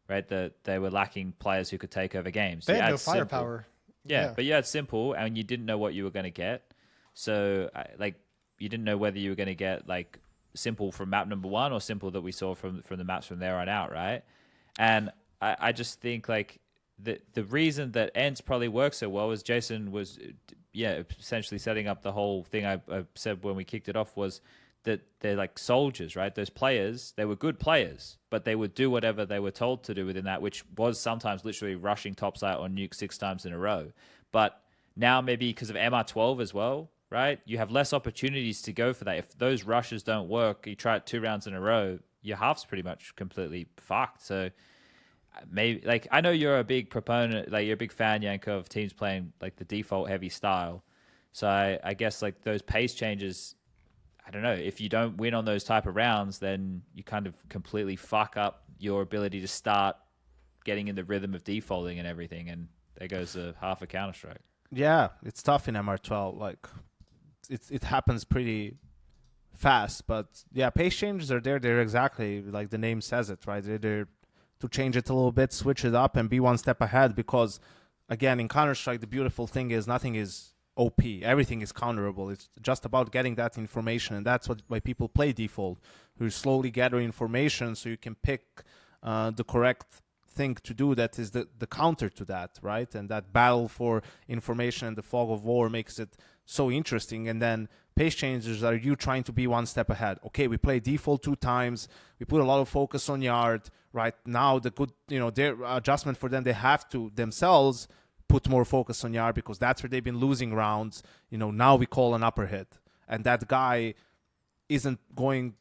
Speaker 2: Right, that they were lacking players who could take over games.
Speaker 1: They
Speaker 2: You
Speaker 1: had no
Speaker 2: had Simple.
Speaker 1: firepower.
Speaker 2: Yeah, but you had Simple, and you didn't know what you were going to get. So, you didn't know whether you were going to get, Simple from map number 1 or Simple that we saw from the maps from there on out, right? And I just think, the reason that ENCE probably works so well is Jason was, essentially setting up the whole thing I said when we kicked it off was that they're like soldiers, right? Those players, they were good players, but they would do whatever they were told to do within that, which was sometimes literally rushing topside on nuke 6 times in a row. But now maybe because of MR12 as well, right? You have less opportunities to go for that. If those rushes don't work, you try it 2 rounds in a row, your half's pretty much completely fucked. So maybe, like, I know you're a big proponent, like you're a big fan, Janko, of teams playing like the default heavy style. So I guess like those pace changes, I don't know, if you don't win on those type of rounds, then you kind of completely fuck up your ability to start getting in the rhythm of defaulting and everything. And there goes half a Counter-Strike.
Speaker 3: Yeah, it's tough in MR12. Like, it happens pretty fast. But yeah, pace changes are there. They're exactly like the name says it, right? They're there to change it a little bit, switch it up, and be one step ahead. Because, again, in Counter-Strike, the beautiful thing is nothing is OP. Everything is counterable. It's just about getting that information, and that's why people play default. You slowly gather information so you can pick the correct thing to do that is the counter to that, right? And that battle for information and the fog of war makes it so interesting. And then pace changes are you trying to be one step ahead. Okay, we play default 2 times. We put a lot of focus on yard. Right now, the good, their adjustment for them, they have to themselves put more focus on yard because that's where they've been losing rounds. Now we call an upper hit. And that guy isn't going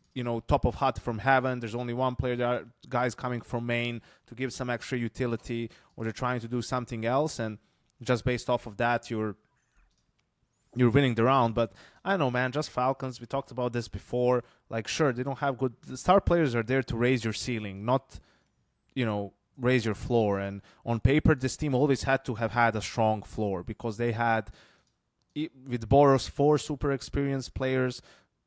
Speaker 3: top of hut from heaven. There's only one player. There are guys coming from main to give some extra utility, or they're trying to do something else, and just based off of that, you're winning the round. But I don't know, man, just Falcons. We talked about this before. Like, sure, they don't have good... The star players are there to raise your ceiling, not, raise your floor. And on paper, this team always had to have had a strong floor because they had, with Boros, 4 super experienced players,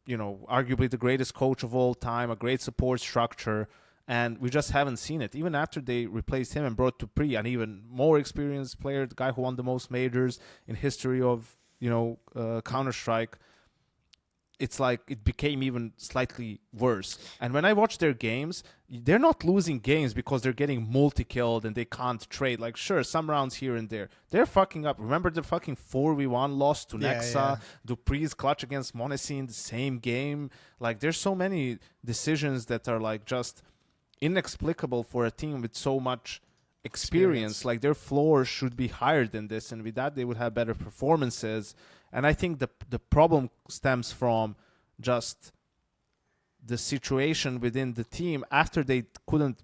Speaker 3: arguably the greatest coach of all time, a great support structure, and we just haven't seen it. Even after they replaced him and brought Dupree, an even more experienced player, the guy who won the most majors in history of, Counter-Strike, it's like it became even slightly worse. And when I watch their games, they're not losing games because they're getting multi-killed and they can't trade. Like, sure, some rounds here and there. They're fucking up. Remember the fucking 4v1 loss to Nexa?
Speaker 1: Yeah.
Speaker 3: Dupree's clutch against Monesi in the same game. Like, there's so many decisions that are, like, just inexplicable for a team with so much experience. Like, their floor should be higher than this. And with that, they would have better performances. And I think the problem stems from just the situation within the team after they couldn't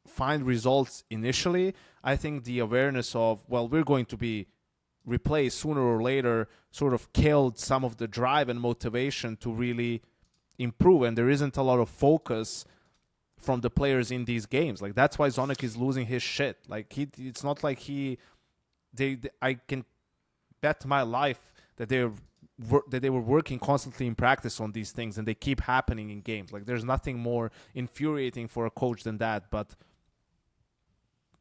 Speaker 3: find results initially. I think the awareness of, well, we're going to be replaced sooner or later sort of killed some of the drive and motivation to really improve. And there isn't a lot of focus from the players in these games. Like, that's why Zonic is losing his shit. Like, it's not like I can bet my life that they were working constantly in practice on these things, and they keep happening in games. Like, there's nothing more infuriating for a coach than that. But,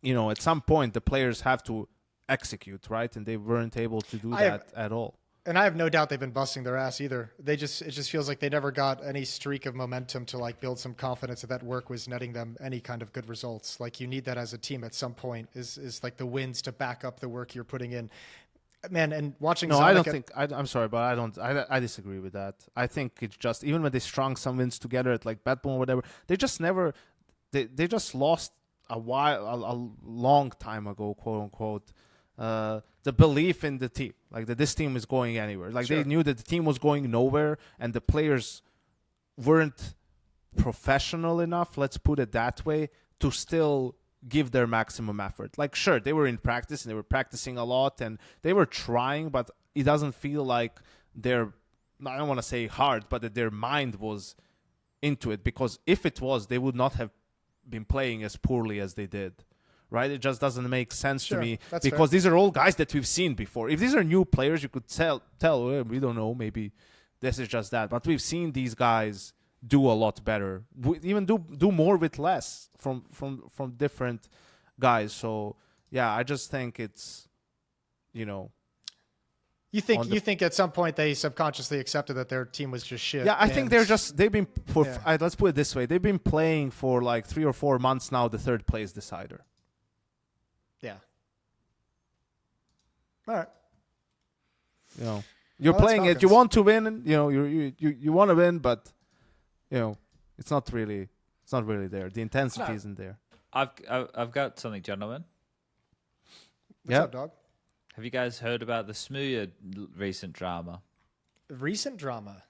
Speaker 3: at some point, the players have to execute, right? And they weren't able to do that at all.
Speaker 1: And I have no doubt they've been busting their ass either. It just feels like they never got any streak of momentum to like build some confidence that work was netting them any kind of good results. Like, you need that as a team at some point is like the wins to back up the work you're putting in. Man, and watching...
Speaker 3: No, I don't think... I'm sorry, but I disagree with that. I think it's just... Even when they strung some wins together at like Batbone or whatever, they just never... They just lost a long time ago, quote unquote, the belief in the team. Like, that this team is going anywhere. Like,
Speaker 1: Sure.
Speaker 3: They knew that the team was going nowhere, and the players weren't professional enough, let's put it that way, to still give their maximum effort. Like, sure, they were in practice and they were practicing a lot and they were trying, but it doesn't feel like I don't want to say hard, but that their mind was into it, because if it was, they would not have been playing as poorly as they did, right? It just doesn't make sense to me, because these are all guys that we've seen before. If these are new players, you could tell we don't know, maybe this is just that, but we've seen these guys do a lot better, even do more with less from different guys. So yeah, I just think it's, You think at some point they subconsciously accepted that their team was just shit? Yeah, I think they've been let's put it this way, they've been playing for like 3 or 4 months now, the third place decider. Yeah. All right. You're playing it. You want to win. And, you want to win, but it's not really there. The intensity isn't there.
Speaker 2: I've got something, gentlemen.
Speaker 1: What's up, dog?
Speaker 2: Have you guys heard about the Smooya recent drama?
Speaker 1: Recent drama.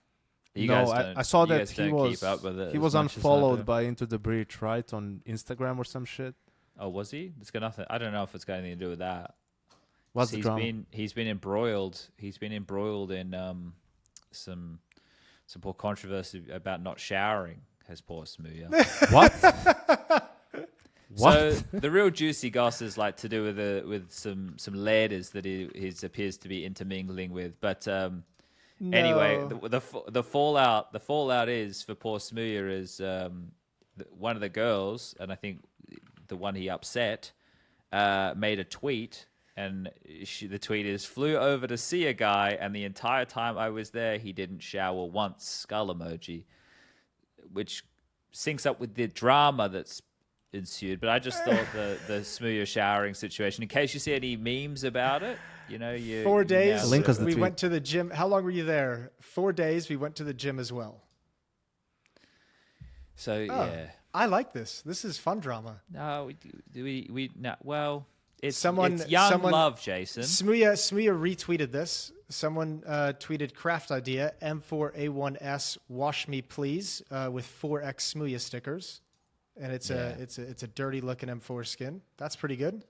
Speaker 2: You
Speaker 3: No,
Speaker 2: guys
Speaker 3: I saw
Speaker 2: you
Speaker 3: that
Speaker 2: guys
Speaker 3: he
Speaker 2: don't
Speaker 3: was
Speaker 2: keep up with it
Speaker 3: he
Speaker 2: as
Speaker 3: was
Speaker 2: much as I
Speaker 3: unfollowed
Speaker 2: do.
Speaker 3: by Into the Breach, right, on Instagram or some shit.
Speaker 2: Oh, was he? It's got nothing. I don't know if it's got anything to do with that.
Speaker 3: What's the drama?
Speaker 2: He's been embroiled. He's been embroiled in some poor controversy about not showering. Has poor Smooya.
Speaker 3: What?
Speaker 2: So the real juicy goss is like to do with some ladies that he appears to be intermingling with. But anyway, the fallout is for poor Smooya is one of the girls, and I think the one he upset, made a tweet. And the tweet is, flew over to see a guy, and the entire time I was there, he didn't shower once, skull emoji, which syncs up with the drama that's ensued. But I just thought the Smooya showering situation, in case you see any memes about it,
Speaker 1: 4 days,
Speaker 3: Link us the
Speaker 1: we
Speaker 3: tweet.
Speaker 1: went to the gym. How long were you there? 4 days, we went to the gym as well.
Speaker 2: So,
Speaker 1: Oh,
Speaker 2: yeah.
Speaker 1: I like this. This is fun drama.
Speaker 2: No, we no, well... It's
Speaker 1: Someone-
Speaker 2: it's young
Speaker 1: someone-
Speaker 2: love, Jason.
Speaker 1: Smooya retweeted this. Someone tweeted craft idea M4A1S wash me please with 4X Smooya stickers, and it's a dirty looking M4 skin. That's pretty good.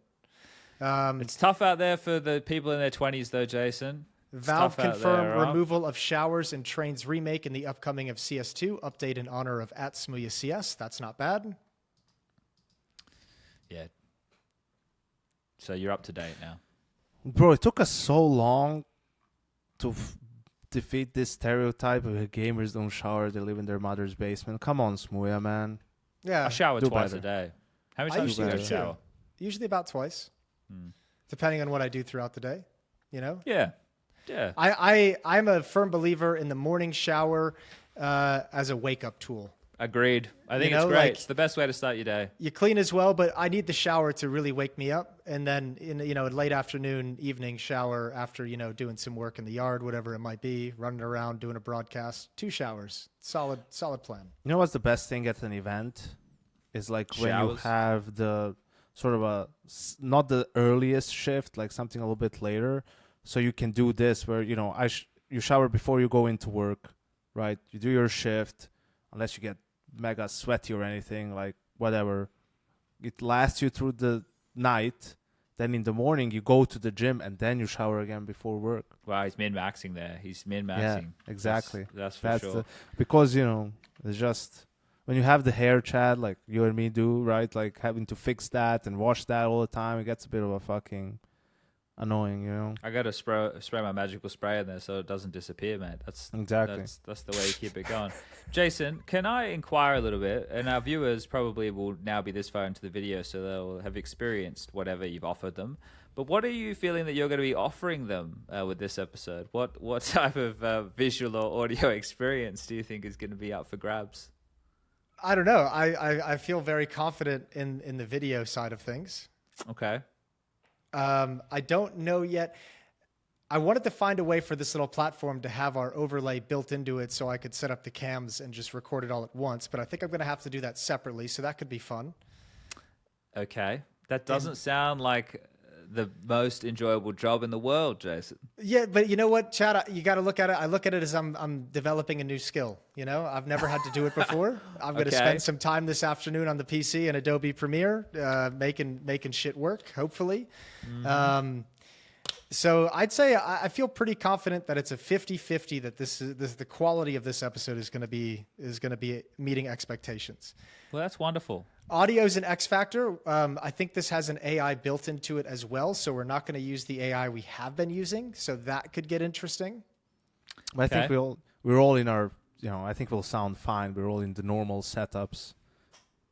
Speaker 2: It's tough out there for the people in their 20s, though, Jason. It's
Speaker 1: Valve
Speaker 2: tough out
Speaker 1: confirmed
Speaker 2: there, huh?
Speaker 1: removal of showers in Trains remake in the upcoming of CS2 update in honor of @Smooya CS. That's not bad.
Speaker 2: Yeah. So you're up to date now.
Speaker 3: Bro, it took us so long to defeat this stereotype of gamers don't shower, they live in their mother's basement. Come on, Smooya, man.
Speaker 1: Yeah,
Speaker 2: I shower
Speaker 3: do
Speaker 2: twice
Speaker 3: better.
Speaker 2: a day. How many
Speaker 1: I
Speaker 2: times do you
Speaker 1: usually
Speaker 2: go
Speaker 1: do too.
Speaker 2: shower?
Speaker 1: Usually about twice, depending on what I do throughout the day.
Speaker 2: Yeah. Yeah.
Speaker 1: I'm a firm believer in the morning shower as a wake up tool.
Speaker 2: Agreed. I think it's great. It's the best way to start your day.
Speaker 1: You clean as well, but I need the shower to really wake me up. And then in late afternoon, evening shower after doing some work in the yard, whatever it might be, running around doing a broadcast. 2 showers, solid plan.
Speaker 3: You know what's the best thing at an event? Is like when you
Speaker 2: Showers.
Speaker 3: have the sort of not the earliest shift, like something a little bit later. So you can do this where, you shower before you go into work, right? You do your shift, unless you get mega sweaty or anything, like whatever. It lasts you through the night. Then in the morning, you go to the gym and then you shower again before work.
Speaker 2: Wow, he's min-maxing there. He's min-maxing.
Speaker 3: Yeah, exactly.
Speaker 2: That's for sure.
Speaker 3: Because, it's just when you have the hair, Chad, like you and me do, right? Like having to fix that and wash that all the time, it gets a bit of a fucking annoying,
Speaker 2: I got to spray my magical spray in there so it doesn't disappear, mate.
Speaker 3: Exactly.
Speaker 2: That's the way you keep it going. Jason, can I inquire a little bit? And our viewers probably will now be this far into the video, so they'll have experienced whatever you've offered them. But what are you feeling that you're going to be offering them with this episode? What type of visual or audio experience do you think is going to be up for grabs?
Speaker 1: I don't know. I feel very confident in the video side of things.
Speaker 2: Okay.
Speaker 1: I don't know yet. I wanted to find a way for this little platform to have our overlay built into it so I could set up the cams and just record it all at once. But I think I'm going to have to do that separately, so that could be fun.
Speaker 2: Okay. That doesn't sound like the most enjoyable job in the world, Jason.
Speaker 1: Yeah, but you know what, Chad? You got to look at it. I look at it as I'm developing a new skill. I've never had to do it before. I'm going to
Speaker 2: Okay.
Speaker 1: spend some time this afternoon on the PC in Adobe Premiere, making shit work, hopefully. So I'd say I feel pretty confident that it's a 50-50 that the quality of this episode is going to be meeting expectations.
Speaker 2: Well, that's wonderful.
Speaker 1: Audio's an X factor. I think this has an AI built into it as well, so we're not going to use the AI we have been using, so that could get interesting.
Speaker 3: But I think
Speaker 2: Okay.
Speaker 3: we're all in our, I think we'll sound fine. We're all in the normal setups.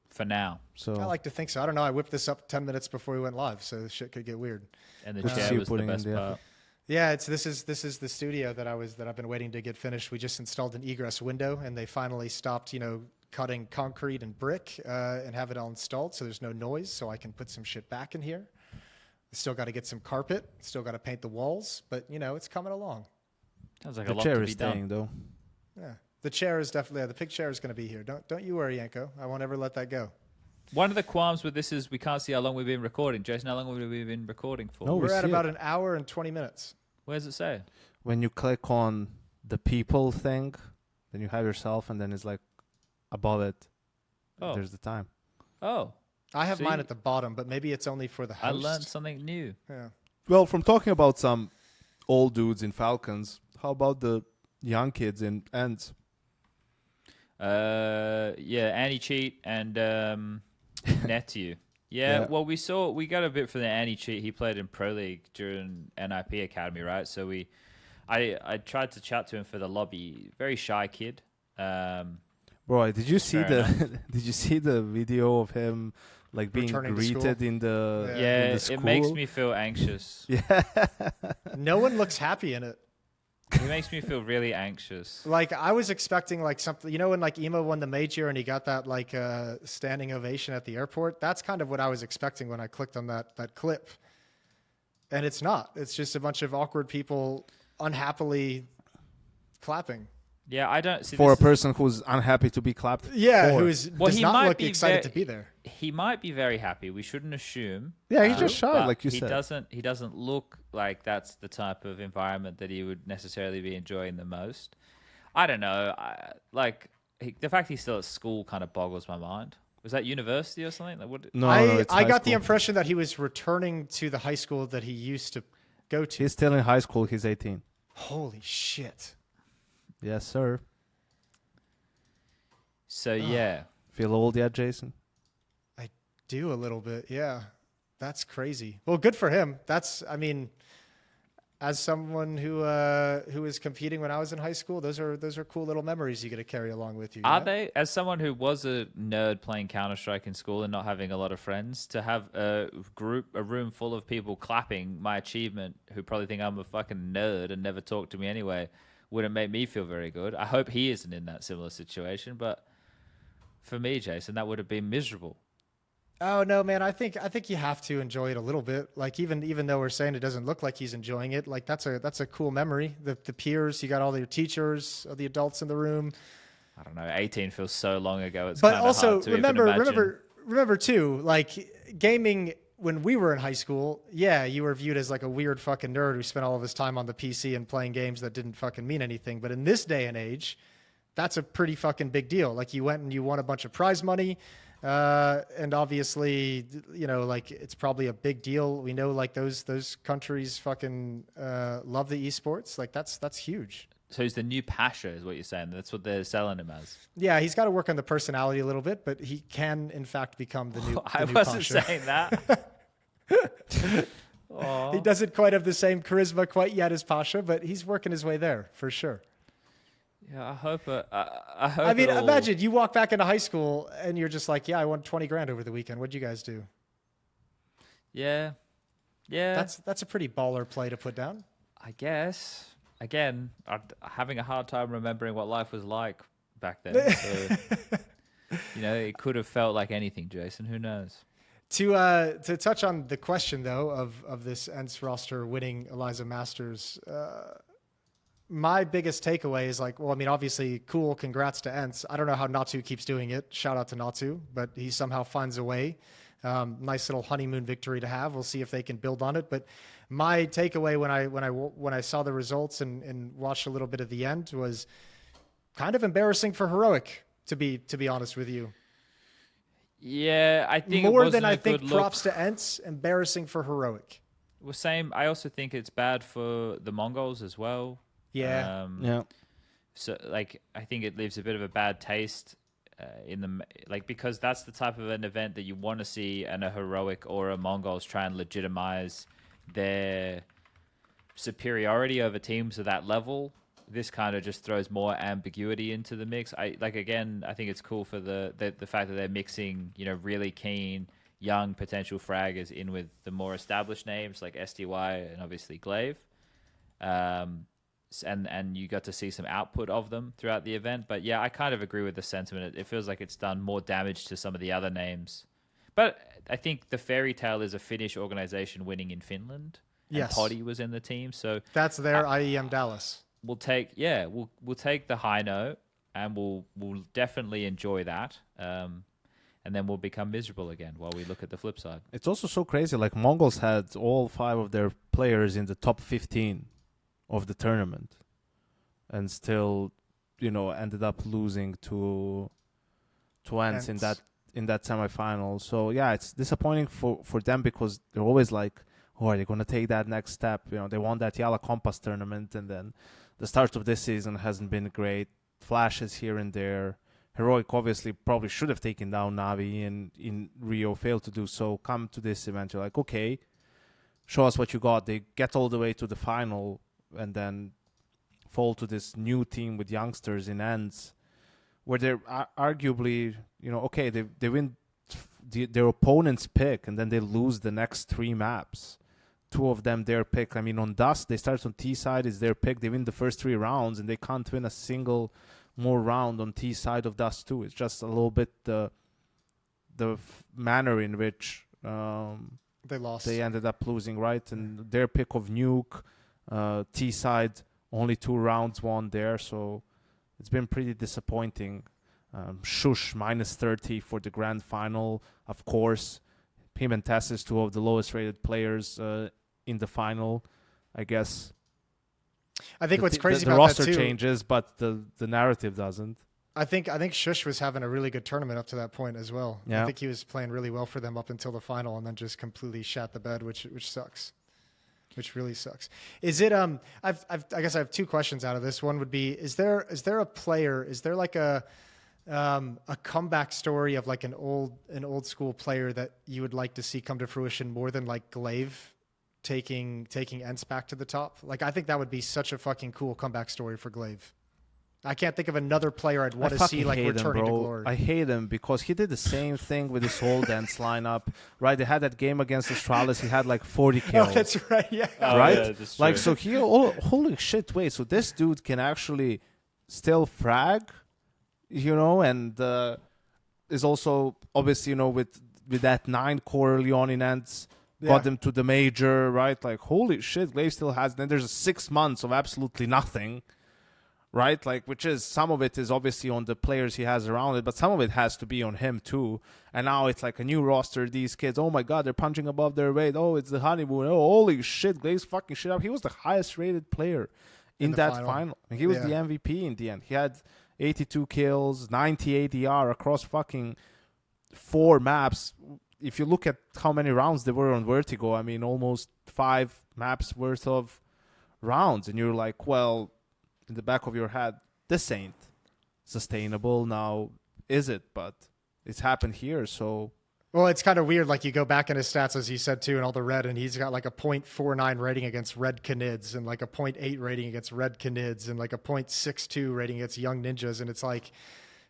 Speaker 2: For now.
Speaker 3: So
Speaker 1: I like to think so. I don't know. I whipped this up 10 minutes before we went live, so shit could get weird.
Speaker 2: And the
Speaker 3: Good to
Speaker 2: chair
Speaker 3: see you
Speaker 2: was the
Speaker 3: putting in
Speaker 2: best
Speaker 3: the effort.
Speaker 2: part.
Speaker 1: Yeah, this is the studio that I've been waiting to get finished. We just installed an egress window, and they finally stopped, cutting concrete and brick and have it all installed, so there's no noise, so I can put some shit back in here. Still got to get some carpet. Still got to paint the walls, but it's coming along.
Speaker 2: Sounds like
Speaker 3: the
Speaker 2: a lot
Speaker 3: chair
Speaker 2: to
Speaker 3: is
Speaker 2: be done.
Speaker 3: staying though.
Speaker 1: Yeah, the chair is definitely the big chair is going to be here. Don't you worry, Janko. I won't ever let that go.
Speaker 2: One of the qualms with this is we can't see how long we've been recording. Jason, how long have we been recording for?
Speaker 3: No,
Speaker 1: We're at
Speaker 3: see
Speaker 1: about
Speaker 3: it.
Speaker 1: an hour and 20 minutes.
Speaker 2: Where does it say?
Speaker 3: When you click on the people thing. Then you have yourself, and then it's like above it.
Speaker 2: Oh.
Speaker 3: There's the time.
Speaker 2: Oh,
Speaker 1: I have
Speaker 2: See?
Speaker 1: mine at the bottom, but maybe it's only for the
Speaker 2: I
Speaker 1: host.
Speaker 2: learned something new.
Speaker 1: Yeah.
Speaker 3: Well, from talking about some old dudes in Falcons, how about the young kids in ENCE?
Speaker 2: Yeah, anti-cheat and Netu. Yeah,
Speaker 3: Yeah.
Speaker 2: well, we got a bit from the anti-cheat. He played in Pro League during NIP Academy, right? So I tried to chat to him for the lobby. Very shy kid.
Speaker 3: Bro, did you see
Speaker 2: Fair
Speaker 3: did you see the video of him like being
Speaker 1: Returning to
Speaker 3: greeted
Speaker 1: school?
Speaker 3: in the
Speaker 1: Yeah.
Speaker 2: Yeah,
Speaker 3: in the
Speaker 2: it
Speaker 3: school?
Speaker 2: makes me feel anxious.
Speaker 3: Yeah.
Speaker 1: No one looks happy in it.
Speaker 2: It makes me feel really anxious.
Speaker 1: Like I was expecting like something, you know, when like Emo won the major and he got that like standing ovation at the airport. That's kind of what I was expecting when I clicked on that clip. And it's not. It's just a bunch of awkward people unhappily clapping.
Speaker 2: Yeah, I don't see
Speaker 3: For a
Speaker 2: this is-
Speaker 3: person who's unhappy to be clapped.
Speaker 1: Yeah,
Speaker 3: for.
Speaker 1: who's
Speaker 2: Well,
Speaker 1: does
Speaker 2: he
Speaker 1: not
Speaker 2: might
Speaker 1: look
Speaker 2: be
Speaker 1: excited
Speaker 2: ve-
Speaker 1: to be there.
Speaker 2: He might be very happy. We shouldn't assume.
Speaker 3: Yeah, he's just shy,
Speaker 2: but
Speaker 3: like you
Speaker 2: he
Speaker 3: said.
Speaker 2: He doesn't look like that's the type of environment that he would necessarily be enjoying the most. I don't know. The fact he's still at school kind of boggles my mind. Was that university or something? Like, what?
Speaker 3: No,
Speaker 1: I
Speaker 3: it's high
Speaker 1: got the
Speaker 3: school.
Speaker 1: impression that he was returning to the high school that he used to go to.
Speaker 3: He's still in high school. He's 18.
Speaker 1: Holy shit.
Speaker 3: Yes, sir.
Speaker 2: So yeah,
Speaker 3: Feel old yet, Jason?
Speaker 1: Do a little bit, yeah. That's crazy. Well, good for him. I mean, as someone who was competing when I was in high school, those are cool little memories you get to carry along with you.
Speaker 2: are
Speaker 1: know?
Speaker 2: they? As someone who was a nerd playing Counter-Strike in school and not having a lot of friends, to have a room full of people clapping my achievement, who probably think I'm a fucking nerd and never talk to me anyway, wouldn't make me feel very good. I hope he isn't in that similar situation, but for me, Jason, that would have been miserable.
Speaker 1: Oh no, man! I think you have to enjoy it a little bit. Like even though we're saying it doesn't look like he's enjoying it, like that's a cool memory. The peers, you got all your teachers, all the adults in the room.
Speaker 2: I don't know. 18 feels so long ago. It's
Speaker 1: But
Speaker 2: kinda
Speaker 1: also
Speaker 2: hard to even imagine.
Speaker 1: remember too, like gaming when we were in high school. Yeah, you were viewed as like a weird fucking nerd who spent all of his time on the PC and playing games that didn't fucking mean anything. But in this day and age, that's a pretty fucking big deal. Like you went and you won a bunch of prize money. And obviously, you know, like it's probably a big deal. We know like those countries fucking love the esports. Like that's huge.
Speaker 2: So he's the new Pasha, is what you're saying. That's what they're selling him as.
Speaker 1: Yeah, he's got to work on the personality a little bit, but he can in fact become the new.
Speaker 2: I
Speaker 1: the new
Speaker 2: wasn't
Speaker 1: Pasha.
Speaker 2: saying that.
Speaker 1: He doesn't quite have the same charisma quite yet as Pasha, but he's working his way there for sure.
Speaker 2: Yeah, I hope. I hope.
Speaker 1: I mean,
Speaker 2: it'll-
Speaker 1: imagine you walk back into high school and you're just like, yeah, I won 20 grand over the weekend. What'd you guys do?
Speaker 2: Yeah, yeah.
Speaker 1: That's a pretty baller play to put down.
Speaker 2: I guess. Again, I'm having a hard time remembering what life was like back then. So, you know, it could have felt like anything, Jason. Who knows?
Speaker 1: To touch on the question though of this ENCE roster winning Eliza Masters, my biggest takeaway is like, well, I mean, obviously, cool, congrats to ENCE. I don't know how Natu keeps doing it. Shout out to Natu, but he somehow finds a way. Nice little honeymoon victory to have. We'll see if they can build on it. But my takeaway when I saw the results and watched a little bit of the end was kind of embarrassing for Heroic. To be honest with you,
Speaker 2: Yeah, I think it
Speaker 1: more
Speaker 2: wasn't
Speaker 1: than I
Speaker 2: a
Speaker 1: think
Speaker 2: good look.
Speaker 1: props to ENCE. Embarrassing for Heroic.
Speaker 2: Well, same. I also think it's bad for the Mongolz as well.
Speaker 1: Yeah.
Speaker 3: Yeah.
Speaker 2: So, like, I think it leaves a bit of a bad taste in the because that's the type of an event that you want to see, and a Heroic or a Mongolz try and legitimize their superiority over teams of that level. This kind of just throws more ambiguity into the mix. I think it's cool for the fact that they're mixing, you know, really keen young potential fraggers in with the more established names like STY and obviously Glaive. And you got to see some output of them throughout the event. But yeah, I kind of agree with the sentiment. It feels like it's done more damage to some of the other names. But I think the fairy tale is a Finnish organization winning in Finland. And
Speaker 1: Yes.
Speaker 2: Potty was in the team. So
Speaker 1: That's their IEM Dallas.
Speaker 2: we'll take we'll take the high note, and we'll definitely enjoy that. And then we'll become miserable again while we look at the flip side.
Speaker 3: It's also so crazy. Like Mongols had all 5 of their players in the top 15 of the tournament, and still, ended up losing to ENCE in that semifinal. So yeah, it's disappointing for them because they're always like, oh, are they going to take that next step? They won that Yala Compass tournament, and then the start of this season hasn't been great. Flashes here and there. Heroic obviously probably should have taken down Navi, and in Rio failed to do so. Come to this event, you're like, okay, show us what you got. They get all the way to the final and then fall to this new team with youngsters in ENCE, where they're arguably, okay, they win their opponent's pick, and then they lose the next 3 maps. 2 of them their pick. I mean, on Dust, they start on T side, is their pick. They win the first 3 rounds, and they can't win a single more round on T side of Dust 2. It's just a little bit the manner in which
Speaker 1: they lost.
Speaker 3: They ended up losing, right? And their pick of Nuke, T side, only 2 rounds won there. So it's been pretty disappointing. Shush -30 for the grand final, of course. Him and Tessis, 2 of the lowest rated players in the final, I guess.
Speaker 1: I think what's crazy
Speaker 3: the
Speaker 1: about
Speaker 3: roster
Speaker 1: that too,
Speaker 3: changes, but the narrative doesn't.
Speaker 1: I think Shush was having a really good tournament up to that point as well.
Speaker 3: Yeah.
Speaker 1: I think he was playing really well for them up until the final, and then just completely shat the bed, which sucks. Which really sucks. Is it I guess I have 2 questions out of this. One would be, is there a player, is there like a comeback story of like an old school player that you would like to see come to fruition more than like Glaive taking ENCE back to the top? Like, I think that would be such a fucking cool comeback story for Glaive. I can't think of another player I'd want to see like returning to glory.
Speaker 3: I hate him because he did the same thing with his whole dance lineup. Right, they had that game against Astralis. He had like 40 kills.
Speaker 1: Oh, that's right. Yeah.
Speaker 3: Right.
Speaker 2: Yeah, that's
Speaker 3: like
Speaker 2: true.
Speaker 3: so holy shit! Wait, so this dude can actually still frag, and is also obviously with that 9-core early on in ENCE. Got them to the major, right? Like, holy shit, Glaive still has. Then there's 6 months of absolutely nothing, right? Like, which is, some of it is obviously on the players he has around it, but some of it has to be on him too. And now it's like a new roster. These kids, oh my God, they're punching above their weight. Oh, it's the honeymoon. Oh, holy shit, Glaive's fucking shit up. He was the highest rated player in that final. He was the MVP in the end. He had 82 kills, 90 ADR across fucking 4 maps. If you look at how many rounds there were on Vertigo, I mean, almost 5 maps worth of rounds. And you're like, well, in the back of your head, this ain't sustainable now, is it? But it's happened here, so...
Speaker 1: Well, it's kind of weird. Like, you go back in his stats, as you said, too, and all the red, and he's got like a 0.49 rating against Red Canids, and like a 0.8 rating against Red Canids, and like a 0.62 rating against Young Ninjas, and it's like...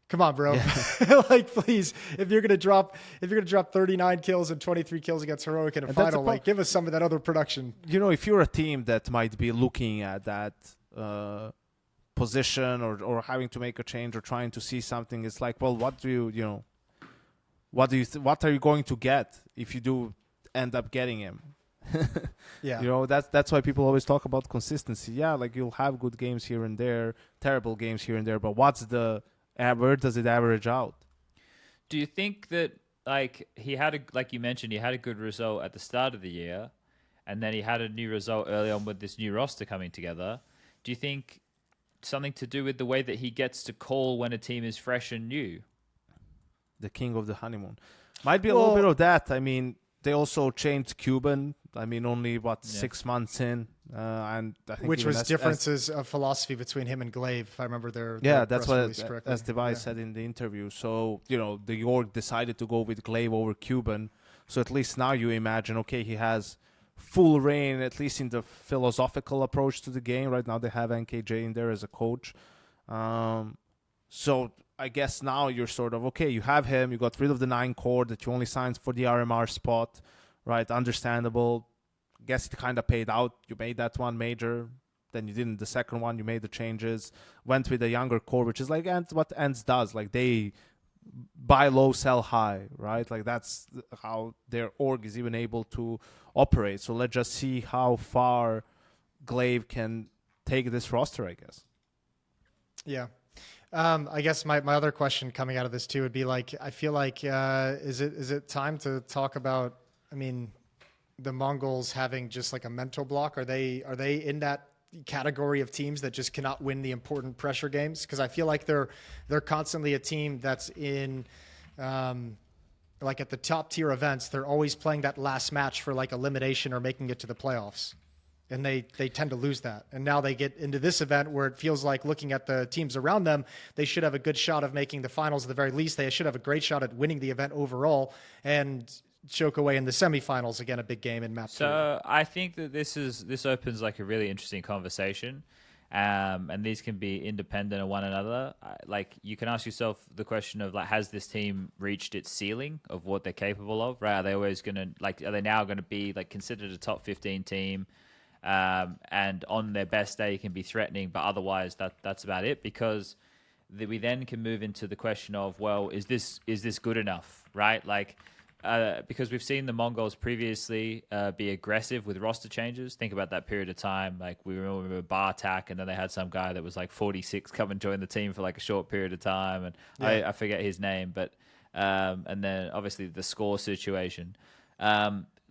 Speaker 1: Come on, bro. Yeah. Like, please, if you're gonna drop 39 kills and 23 kills against Heroic in a final, like, give us some of that other production.
Speaker 3: If you're a team that might be looking at that position or having to make a change or trying to see something, it's like, well, what are you going to get if you do end up getting him?
Speaker 1: Yeah.
Speaker 3: That's why people always talk about consistency. Yeah, like, you'll have good games here and there, terrible games here and there, but where does it average out?
Speaker 2: Do you think that, like, like you mentioned, he had a good result at the start of the year, and then he had a new result early on with this new roster coming together? Do you think something to do with the way that he gets to call when a team is fresh and new?
Speaker 3: The king of the honeymoon. Might be a little bit of that. I mean, they also changed Cuban. I mean, only 6 months in, and I think
Speaker 1: which was differences of philosophy between him and Glaive. If I remember
Speaker 3: that's what as Device said in the interview. So the org decided to go with Glaive over Cuban. So at least now you imagine, okay, he has full reign, at least in the philosophical approach to the game. Right now they have NKJ in there as a coach. So I guess now you're sort of, okay, you have him, you got rid of the 9-core that you only signed for the RMR spot, right? Understandable. Guess it kind of paid out. You made that one major, then you didn't the second one, you made the changes, went with a younger core, which is like what ENCE does. Like, they buy low, sell high, right? Like, that's how their org is even able to operate. So let's just see how far Glaive can take this roster, I guess.
Speaker 1: Yeah. I guess my other question coming out of this too would be, like, I feel like is it time to talk about, I mean, the Mongolz having just like a mental block? Are they in that category of teams that just cannot win the important pressure games, because I feel like they're constantly a team that's in like at the top tier events, they're always playing that last match for like elimination or making it to the playoffs. And they tend to lose that. And now they get into this event where it feels like, looking at the teams around them, they should have a good shot of making the finals at the very least. They should have a great shot at winning the event overall and choke away in the semifinals. Again, a big game in map 2.
Speaker 2: So I think that this opens like a really interesting conversation. And these can be independent of one another. Like, you can ask yourself the question of, like, has this team reached its ceiling of what they're capable of, right? Are they always going to, like, are they now going to be like considered a top 15 team? And on their best day can be threatening, but otherwise that's about it, because we then can move into the question of, well, is this good enough, right? Like, because we've seen the Mongolz previously be aggressive with roster changes. Think about that period of time. Like, we remember Bartak, and then they had some guy that was like 46 come and join the team for like a short period of time, and I forget his name, but and then obviously the score situation.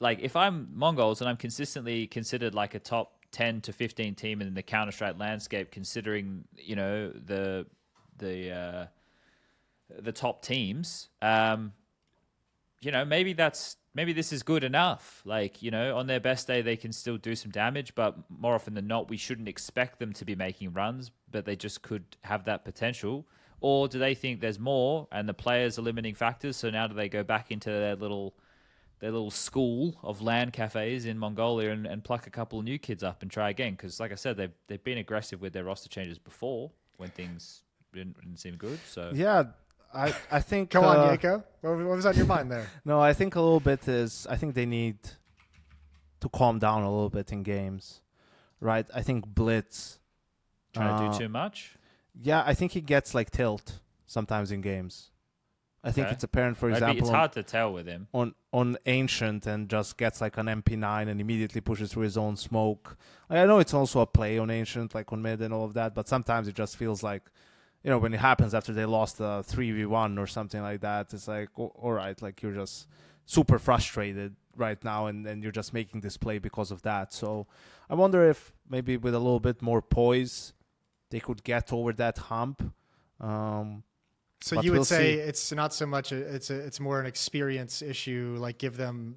Speaker 2: Like, if I'm Mongolz and I'm consistently considered like a top 10 to 15 team in the Counter-Strike landscape, considering, you know, the top teams, you know, maybe this is good enough. Like, you know, on their best day, they can still do some damage, but more often than not, we shouldn't expect them to be making runs, but they just could have that potential. Or do they think there's more and the players are limiting factors? So now do they go back into their little school of LAN cafes in Mongolia and pluck a couple of new kids up and try again? Because, like I said, they've been aggressive with their roster changes before when things didn't seem good. So
Speaker 3: Yeah, I think.
Speaker 1: Come on, Janko. What was on your mind there?
Speaker 3: No, I think a little bit is, I think they need to calm down a little bit in games, right? I think Blitz
Speaker 2: trying to do too much.
Speaker 3: Yeah, I think he gets like tilt sometimes in games. I think it's apparent, for example,
Speaker 2: it's hard to tell with him
Speaker 3: on Ancient, and just gets like an MP9 and immediately pushes through his own smoke. I know it's also a play on Ancient, like on mid and all of that, but sometimes it just feels like, you know, when it happens after they lost a 3v1 or something like that, it's like, all right, like, you're just super frustrated right now, and you're just making this play because of that. So I wonder if maybe with a little bit more poise, they could get over that hump.
Speaker 1: So you would say it's not so much it's more an experience issue. Like,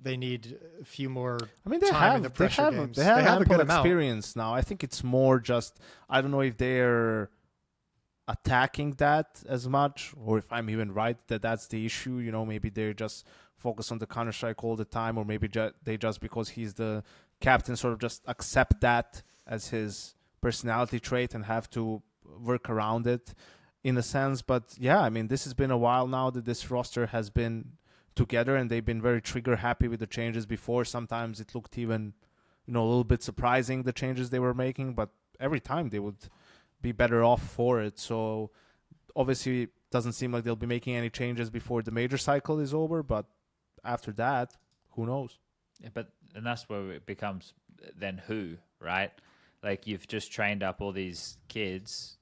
Speaker 1: they need a few more. I mean, time in the pressure games.
Speaker 3: They have
Speaker 1: a good
Speaker 3: experience now. I think it's more just, I don't know if they're attacking that as much, or if I'm even right that that's the issue. You know, maybe they're just focused on the Counter-Strike all the time, or maybe they just, because he's the captain, sort of just accept that as his personality trait and have to work around it in a sense. But yeah, I mean, this has been a while now that this roster has been together, and they've been very trigger happy with the changes before. Sometimes it looked even, you know, a little bit surprising, the changes they were making, but every time they would be better off for it. So obviously it doesn't seem like they'll be making any changes before the major cycle is over, but after that, who knows?
Speaker 2: Yeah, and that's where it becomes then who, right? Like, you've just trained up all these kids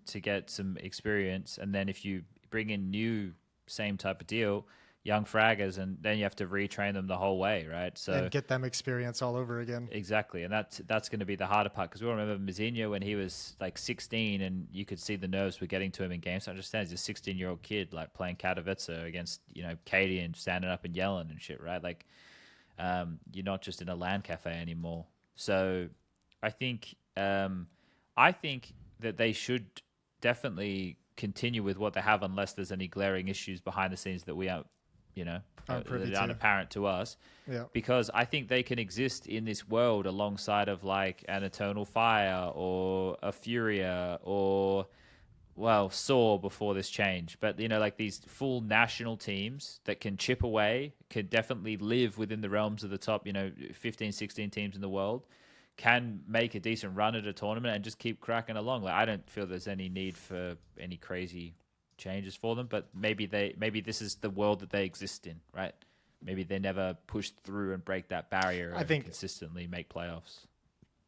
Speaker 2: to get some experience, and then if you bring in new same type of deal, young fraggers, and then you have to retrain them the whole way, right? So
Speaker 1: and get them experience all over again.
Speaker 2: Exactly, and that's going to be the harder part, because we all remember Mazinho when he was like 16, and you could see the nerves were getting to him in games. So I understand he's a 16-year-old kid like playing Katowice against, you know, Katie, and standing up and yelling and shit, right? Like, you're not just in a LAN cafe anymore. So I think that they should definitely continue with what they have, unless there's any glaring issues behind the scenes that we aren't, you know, that aren't apparent to us.
Speaker 1: Yeah.
Speaker 2: Because I think they can exist in this world alongside of like an Eternal Fire or a Furia or, well, Saw before this change. But, you know, like these full national teams that can chip away, can definitely live within the realms of the top, you know, 15, 16 teams in the world, can make a decent run at a tournament and just keep cracking along. Like, I don't feel there's any need for any crazy changes for them, but maybe this is the world that they exist in, right? Maybe they never push through and break that barrier and consistently make playoffs.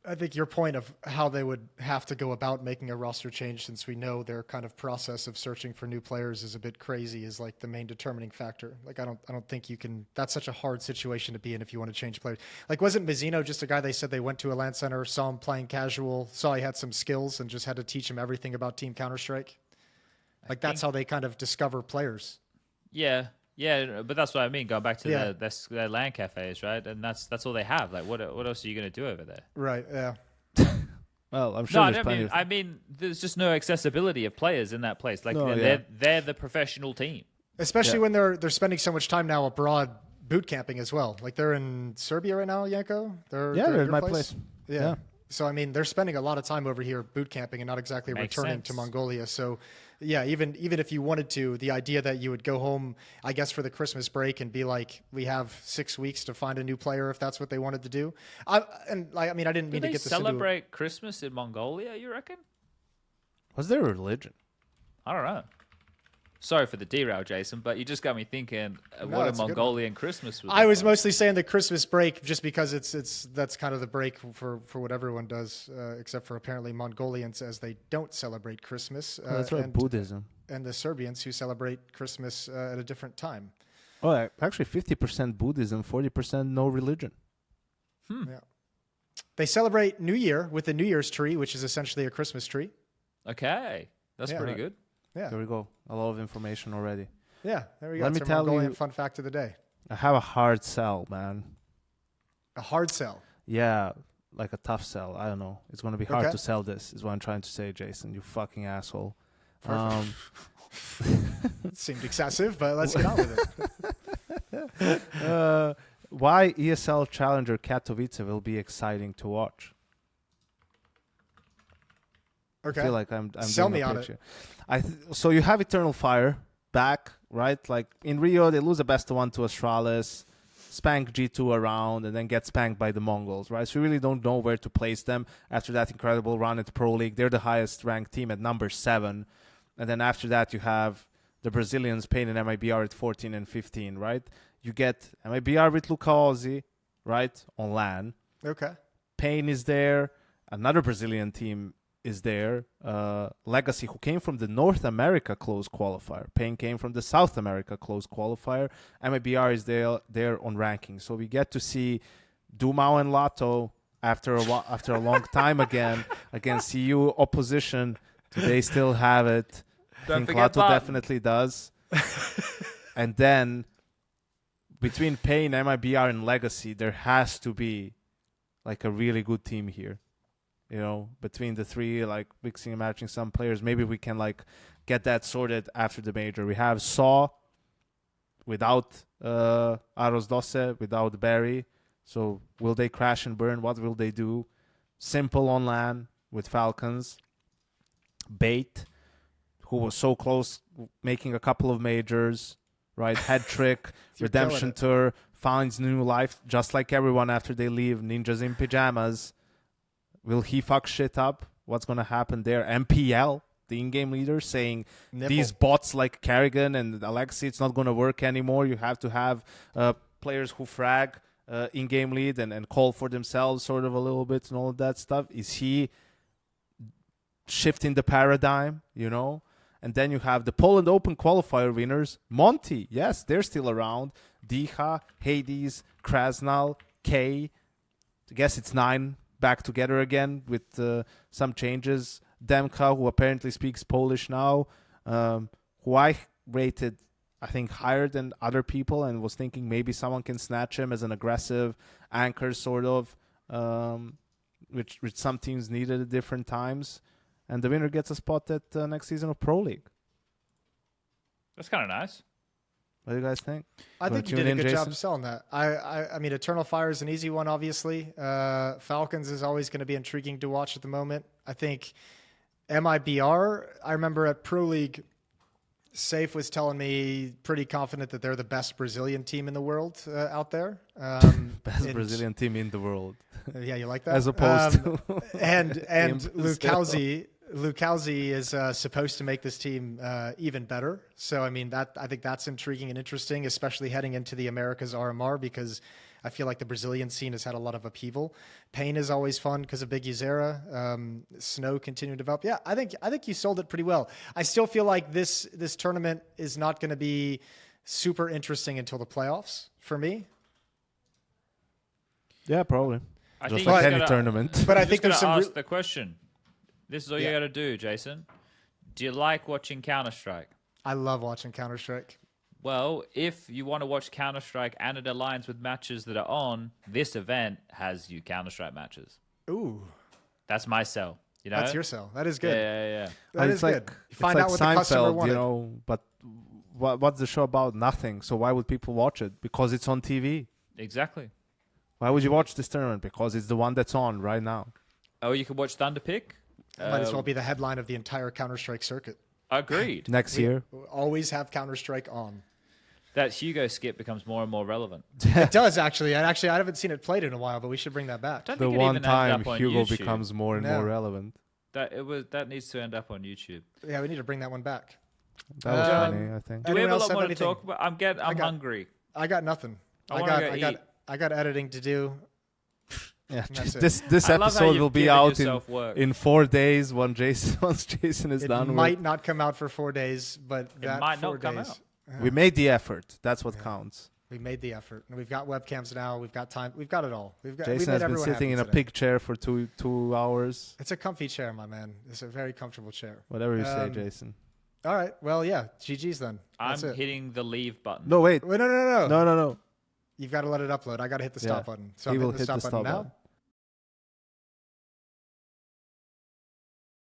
Speaker 1: I think your point of how they would have to go about making a roster change, since we know their kind of process of searching for new players is a bit crazy, is like the main determining factor. Like I don't think you can. That's such a hard situation to be in if you want to change players. Like wasn't Mazzino just a guy they said they went to a LAN center, saw him playing casual, saw he had some skills, and just had to teach him everything about Team Counter-Strike? Like that's how they kind of discover players.
Speaker 2: Yeah. Yeah, but that's what I mean. Going back to their LAN cafes, right? And that's all they have. Like, what else are you going to do over there?
Speaker 1: Right. Yeah.
Speaker 3: Well, I'm sure.
Speaker 2: I mean, there's just no accessibility of players in that place. Like, they're the professional team.
Speaker 1: Especially when they're spending so much time now abroad boot camping as well. Like they're in Serbia right now, Janko. They're
Speaker 3: in my place.
Speaker 1: Yeah. So I mean, they're spending a lot of time over here boot camping and not exactly
Speaker 2: Makes
Speaker 1: returning
Speaker 2: sense.
Speaker 1: to Mongolia. So. Yeah, even if you wanted to, the idea that you would go home, I guess, for the Christmas break and be like, we have 6 weeks to find a new player if that's what they wanted to do. I didn't mean to get this
Speaker 2: celebrate Christmas in Mongolia, you reckon?
Speaker 3: Was there a religion?
Speaker 2: I don't know. Sorry for the derail, Jason, but you just got me thinking what a Mongolian Christmas was.
Speaker 1: I was mostly saying the Christmas break just because that's kind of the break for what everyone does, except for apparently Mongolians, as they don't celebrate Christmas.
Speaker 3: That's right, Buddhism.
Speaker 1: And the Serbians, who celebrate Christmas at a different time.
Speaker 3: Oh, actually 50% Buddhism, 40% no religion.
Speaker 1: Yeah. They celebrate New Year with the New Year's tree, which is essentially a Christmas tree.
Speaker 2: Okay. That's pretty good.
Speaker 1: Yeah.
Speaker 3: There we go. A lot of information already.
Speaker 1: Yeah, there we go.
Speaker 3: Let me tell
Speaker 1: Mongolian
Speaker 3: you,
Speaker 1: fun fact of the day.
Speaker 3: I have a hard sell, man.
Speaker 1: A hard sell.
Speaker 3: Yeah, like a tough sell. I don't know. It's going to be hard to sell this, is what I'm trying to say, Jason. You fucking asshole.
Speaker 1: It seemed excessive, but let's get on with
Speaker 3: it. Why ESL Challenger Katowice will be exciting to watch?
Speaker 1: Okay.
Speaker 3: I feel like I'm
Speaker 1: Sell
Speaker 3: doing
Speaker 1: me
Speaker 3: a
Speaker 1: on
Speaker 3: picture. So you have Eternal Fire back, right? Like in Rio, they lose the best of 1 to Astralis, spank G2 around, and then get spanked by the Mongolz, right? So you really don't know where to place them after that incredible run at Pro League. They're the highest ranked team at number 7. And then after that, you have the Brazilians, Pain and MIBR at 14 and 15, right? You get MIBR with Luca Ozzy, right, on LAN.
Speaker 1: Okay.
Speaker 3: Pain is there. Another Brazilian team is there. Legacy, who came from the North America close qualifier. Pain came from the South America close qualifier. MIBR is there on ranking. So we get to see Dumao and Lato after a long time again against EU opposition. Do they still have it? I think Lato definitely does. And then between Pain, MIBR, and Legacy, there has to be like a really good team here. You know, between the three, like mixing and matching some players, maybe we can like get that sorted after the major. We have Saw without Aros Dosse, without Barry. So will they crash and burn? What will they do? Simple on LAN with Falcons. Bait, who was so close making a couple of majors, right? Head Trick, Redemption Tour, finds new life just like everyone after they leave. Ninjas in Pajamas. Will he fuck shit up? What's going to happen there? MPL, the in-game leader, saying these bots like Kerrigan and Alexi, it's not going to work anymore. You have to have players who frag in-game lead and call for themselves sort of a little bit and all of that stuff. Is he shifting the paradigm, you know? And then you have the Poland Open qualifier winners. Monty, yes, they're still around. Dicha, Hades, Krasnal, K. I guess it's 9 back together again with some changes. Demka, who apparently speaks Polish now, who I rated, I think, higher than other people and was thinking maybe someone can snatch him as an aggressive anchor sort of, which some teams needed at different times. And the winner gets a spot at next season of Pro League.
Speaker 2: That's kind of nice.
Speaker 3: What do you guys think?
Speaker 1: I think you did a good job selling that. I mean, Eternal Fire is an easy one, obviously. Falcons is always going to be intriguing to watch at the moment. I think MIBR, I remember at Pro League, Safe was telling me pretty confident that they're the best Brazilian team in the world out there.
Speaker 3: Best Brazilian team in the world.
Speaker 1: Yeah, you like that?
Speaker 3: As opposed to...
Speaker 1: And Lukowski is supposed to make this team even better. So, I mean, I think that's intriguing and interesting, especially heading into the Americas RMR, because I feel like the Brazilian scene has had a lot of upheaval. Pain is always fun because of Big Uzera. Snow continuing to develop. Yeah, I think you sold it pretty well. I still feel like this tournament is not going to be super interesting until the playoffs for me.
Speaker 3: Yeah, probably.
Speaker 2: I
Speaker 3: Just
Speaker 2: think
Speaker 3: like
Speaker 2: you
Speaker 3: any
Speaker 2: gotta-
Speaker 3: tournament.
Speaker 1: But I
Speaker 2: I'm
Speaker 1: think
Speaker 2: just
Speaker 1: there's
Speaker 2: gonna
Speaker 1: some.
Speaker 2: ask the question. This is all
Speaker 1: Yeah.
Speaker 2: you got to do, Jason. Do you like watching Counter-Strike?
Speaker 1: I love watching Counter-Strike.
Speaker 2: Well, if you want to watch Counter-Strike and it aligns with matches that are on, this event has you Counter-Strike matches.
Speaker 1: Ooh,
Speaker 2: That's my sell. You know?
Speaker 1: that's your sell. That is good.
Speaker 2: Yeah.
Speaker 1: That
Speaker 3: it's
Speaker 1: is
Speaker 3: like,
Speaker 1: good. You
Speaker 3: it's
Speaker 1: find
Speaker 3: like
Speaker 1: out what the customer
Speaker 3: Seinfeld,
Speaker 1: wanted.
Speaker 3: you know, but what's the show about? Nothing. So why would people watch it? Because it's on TV.
Speaker 2: Exactly.
Speaker 3: Why would you watch this tournament? Because it's the one that's on right now.
Speaker 2: Oh, you could watch Thunderpick?
Speaker 1: Might as well be the headline of the entire Counter-Strike circuit.
Speaker 2: Agreed.
Speaker 3: Next year.
Speaker 1: We always have Counter-Strike on.
Speaker 2: That Hugo skip becomes more and more relevant.
Speaker 1: It does, actually. And actually, I haven't seen it played in a while, but we should bring that back.
Speaker 2: Don't
Speaker 3: The
Speaker 2: think it
Speaker 3: one
Speaker 2: even ended
Speaker 3: time
Speaker 2: up on
Speaker 3: Hugo
Speaker 2: YouTube.
Speaker 3: becomes more and
Speaker 1: No.
Speaker 3: more relevant.
Speaker 2: That needs to end up on YouTube.
Speaker 1: Yeah, we need to bring that one back.
Speaker 3: That was
Speaker 2: Um,
Speaker 3: funny, I think.
Speaker 2: Do we have
Speaker 1: Anyone
Speaker 2: a
Speaker 1: else
Speaker 2: lot
Speaker 1: have
Speaker 2: more to
Speaker 1: anything?
Speaker 2: talk about? I'm
Speaker 1: got-
Speaker 2: hungry.
Speaker 1: I got nothing.
Speaker 2: I wanna go eat.
Speaker 1: I got editing to do.
Speaker 3: Yeah,
Speaker 1: That's it.
Speaker 3: this
Speaker 2: I love how
Speaker 3: episode
Speaker 2: you've
Speaker 3: will be
Speaker 2: given
Speaker 3: out
Speaker 2: yourself work.
Speaker 3: in 4 days once Jason is
Speaker 1: It
Speaker 3: done
Speaker 1: might
Speaker 3: with.
Speaker 1: not come out for 4 days, but
Speaker 2: It
Speaker 1: that
Speaker 2: might
Speaker 1: 4
Speaker 2: not come
Speaker 1: days.
Speaker 2: out.
Speaker 3: We made the effort. That's what counts.
Speaker 1: We made the effort. And we've got webcams now. We've got time. We've got it all. We
Speaker 3: Jason
Speaker 1: made
Speaker 3: has been
Speaker 1: everyone
Speaker 3: sitting
Speaker 1: happy
Speaker 3: in a
Speaker 1: today.
Speaker 3: pig chair for two hours.
Speaker 1: It's a comfy chair, my man. It's a very comfortable chair.
Speaker 3: Whatever you say,
Speaker 1: Um,
Speaker 3: Jason.
Speaker 1: All right. Well, yeah. GG's then.
Speaker 2: I'm
Speaker 1: That's it.
Speaker 2: hitting the leave button.
Speaker 3: No, wait.
Speaker 1: Wait, no.
Speaker 3: No.
Speaker 1: You've got to let it upload. I got to hit the stop
Speaker 3: Yeah.
Speaker 1: button. So
Speaker 3: He
Speaker 1: I'm
Speaker 3: will
Speaker 1: hitting the
Speaker 3: hit
Speaker 1: stop button now.
Speaker 3: button.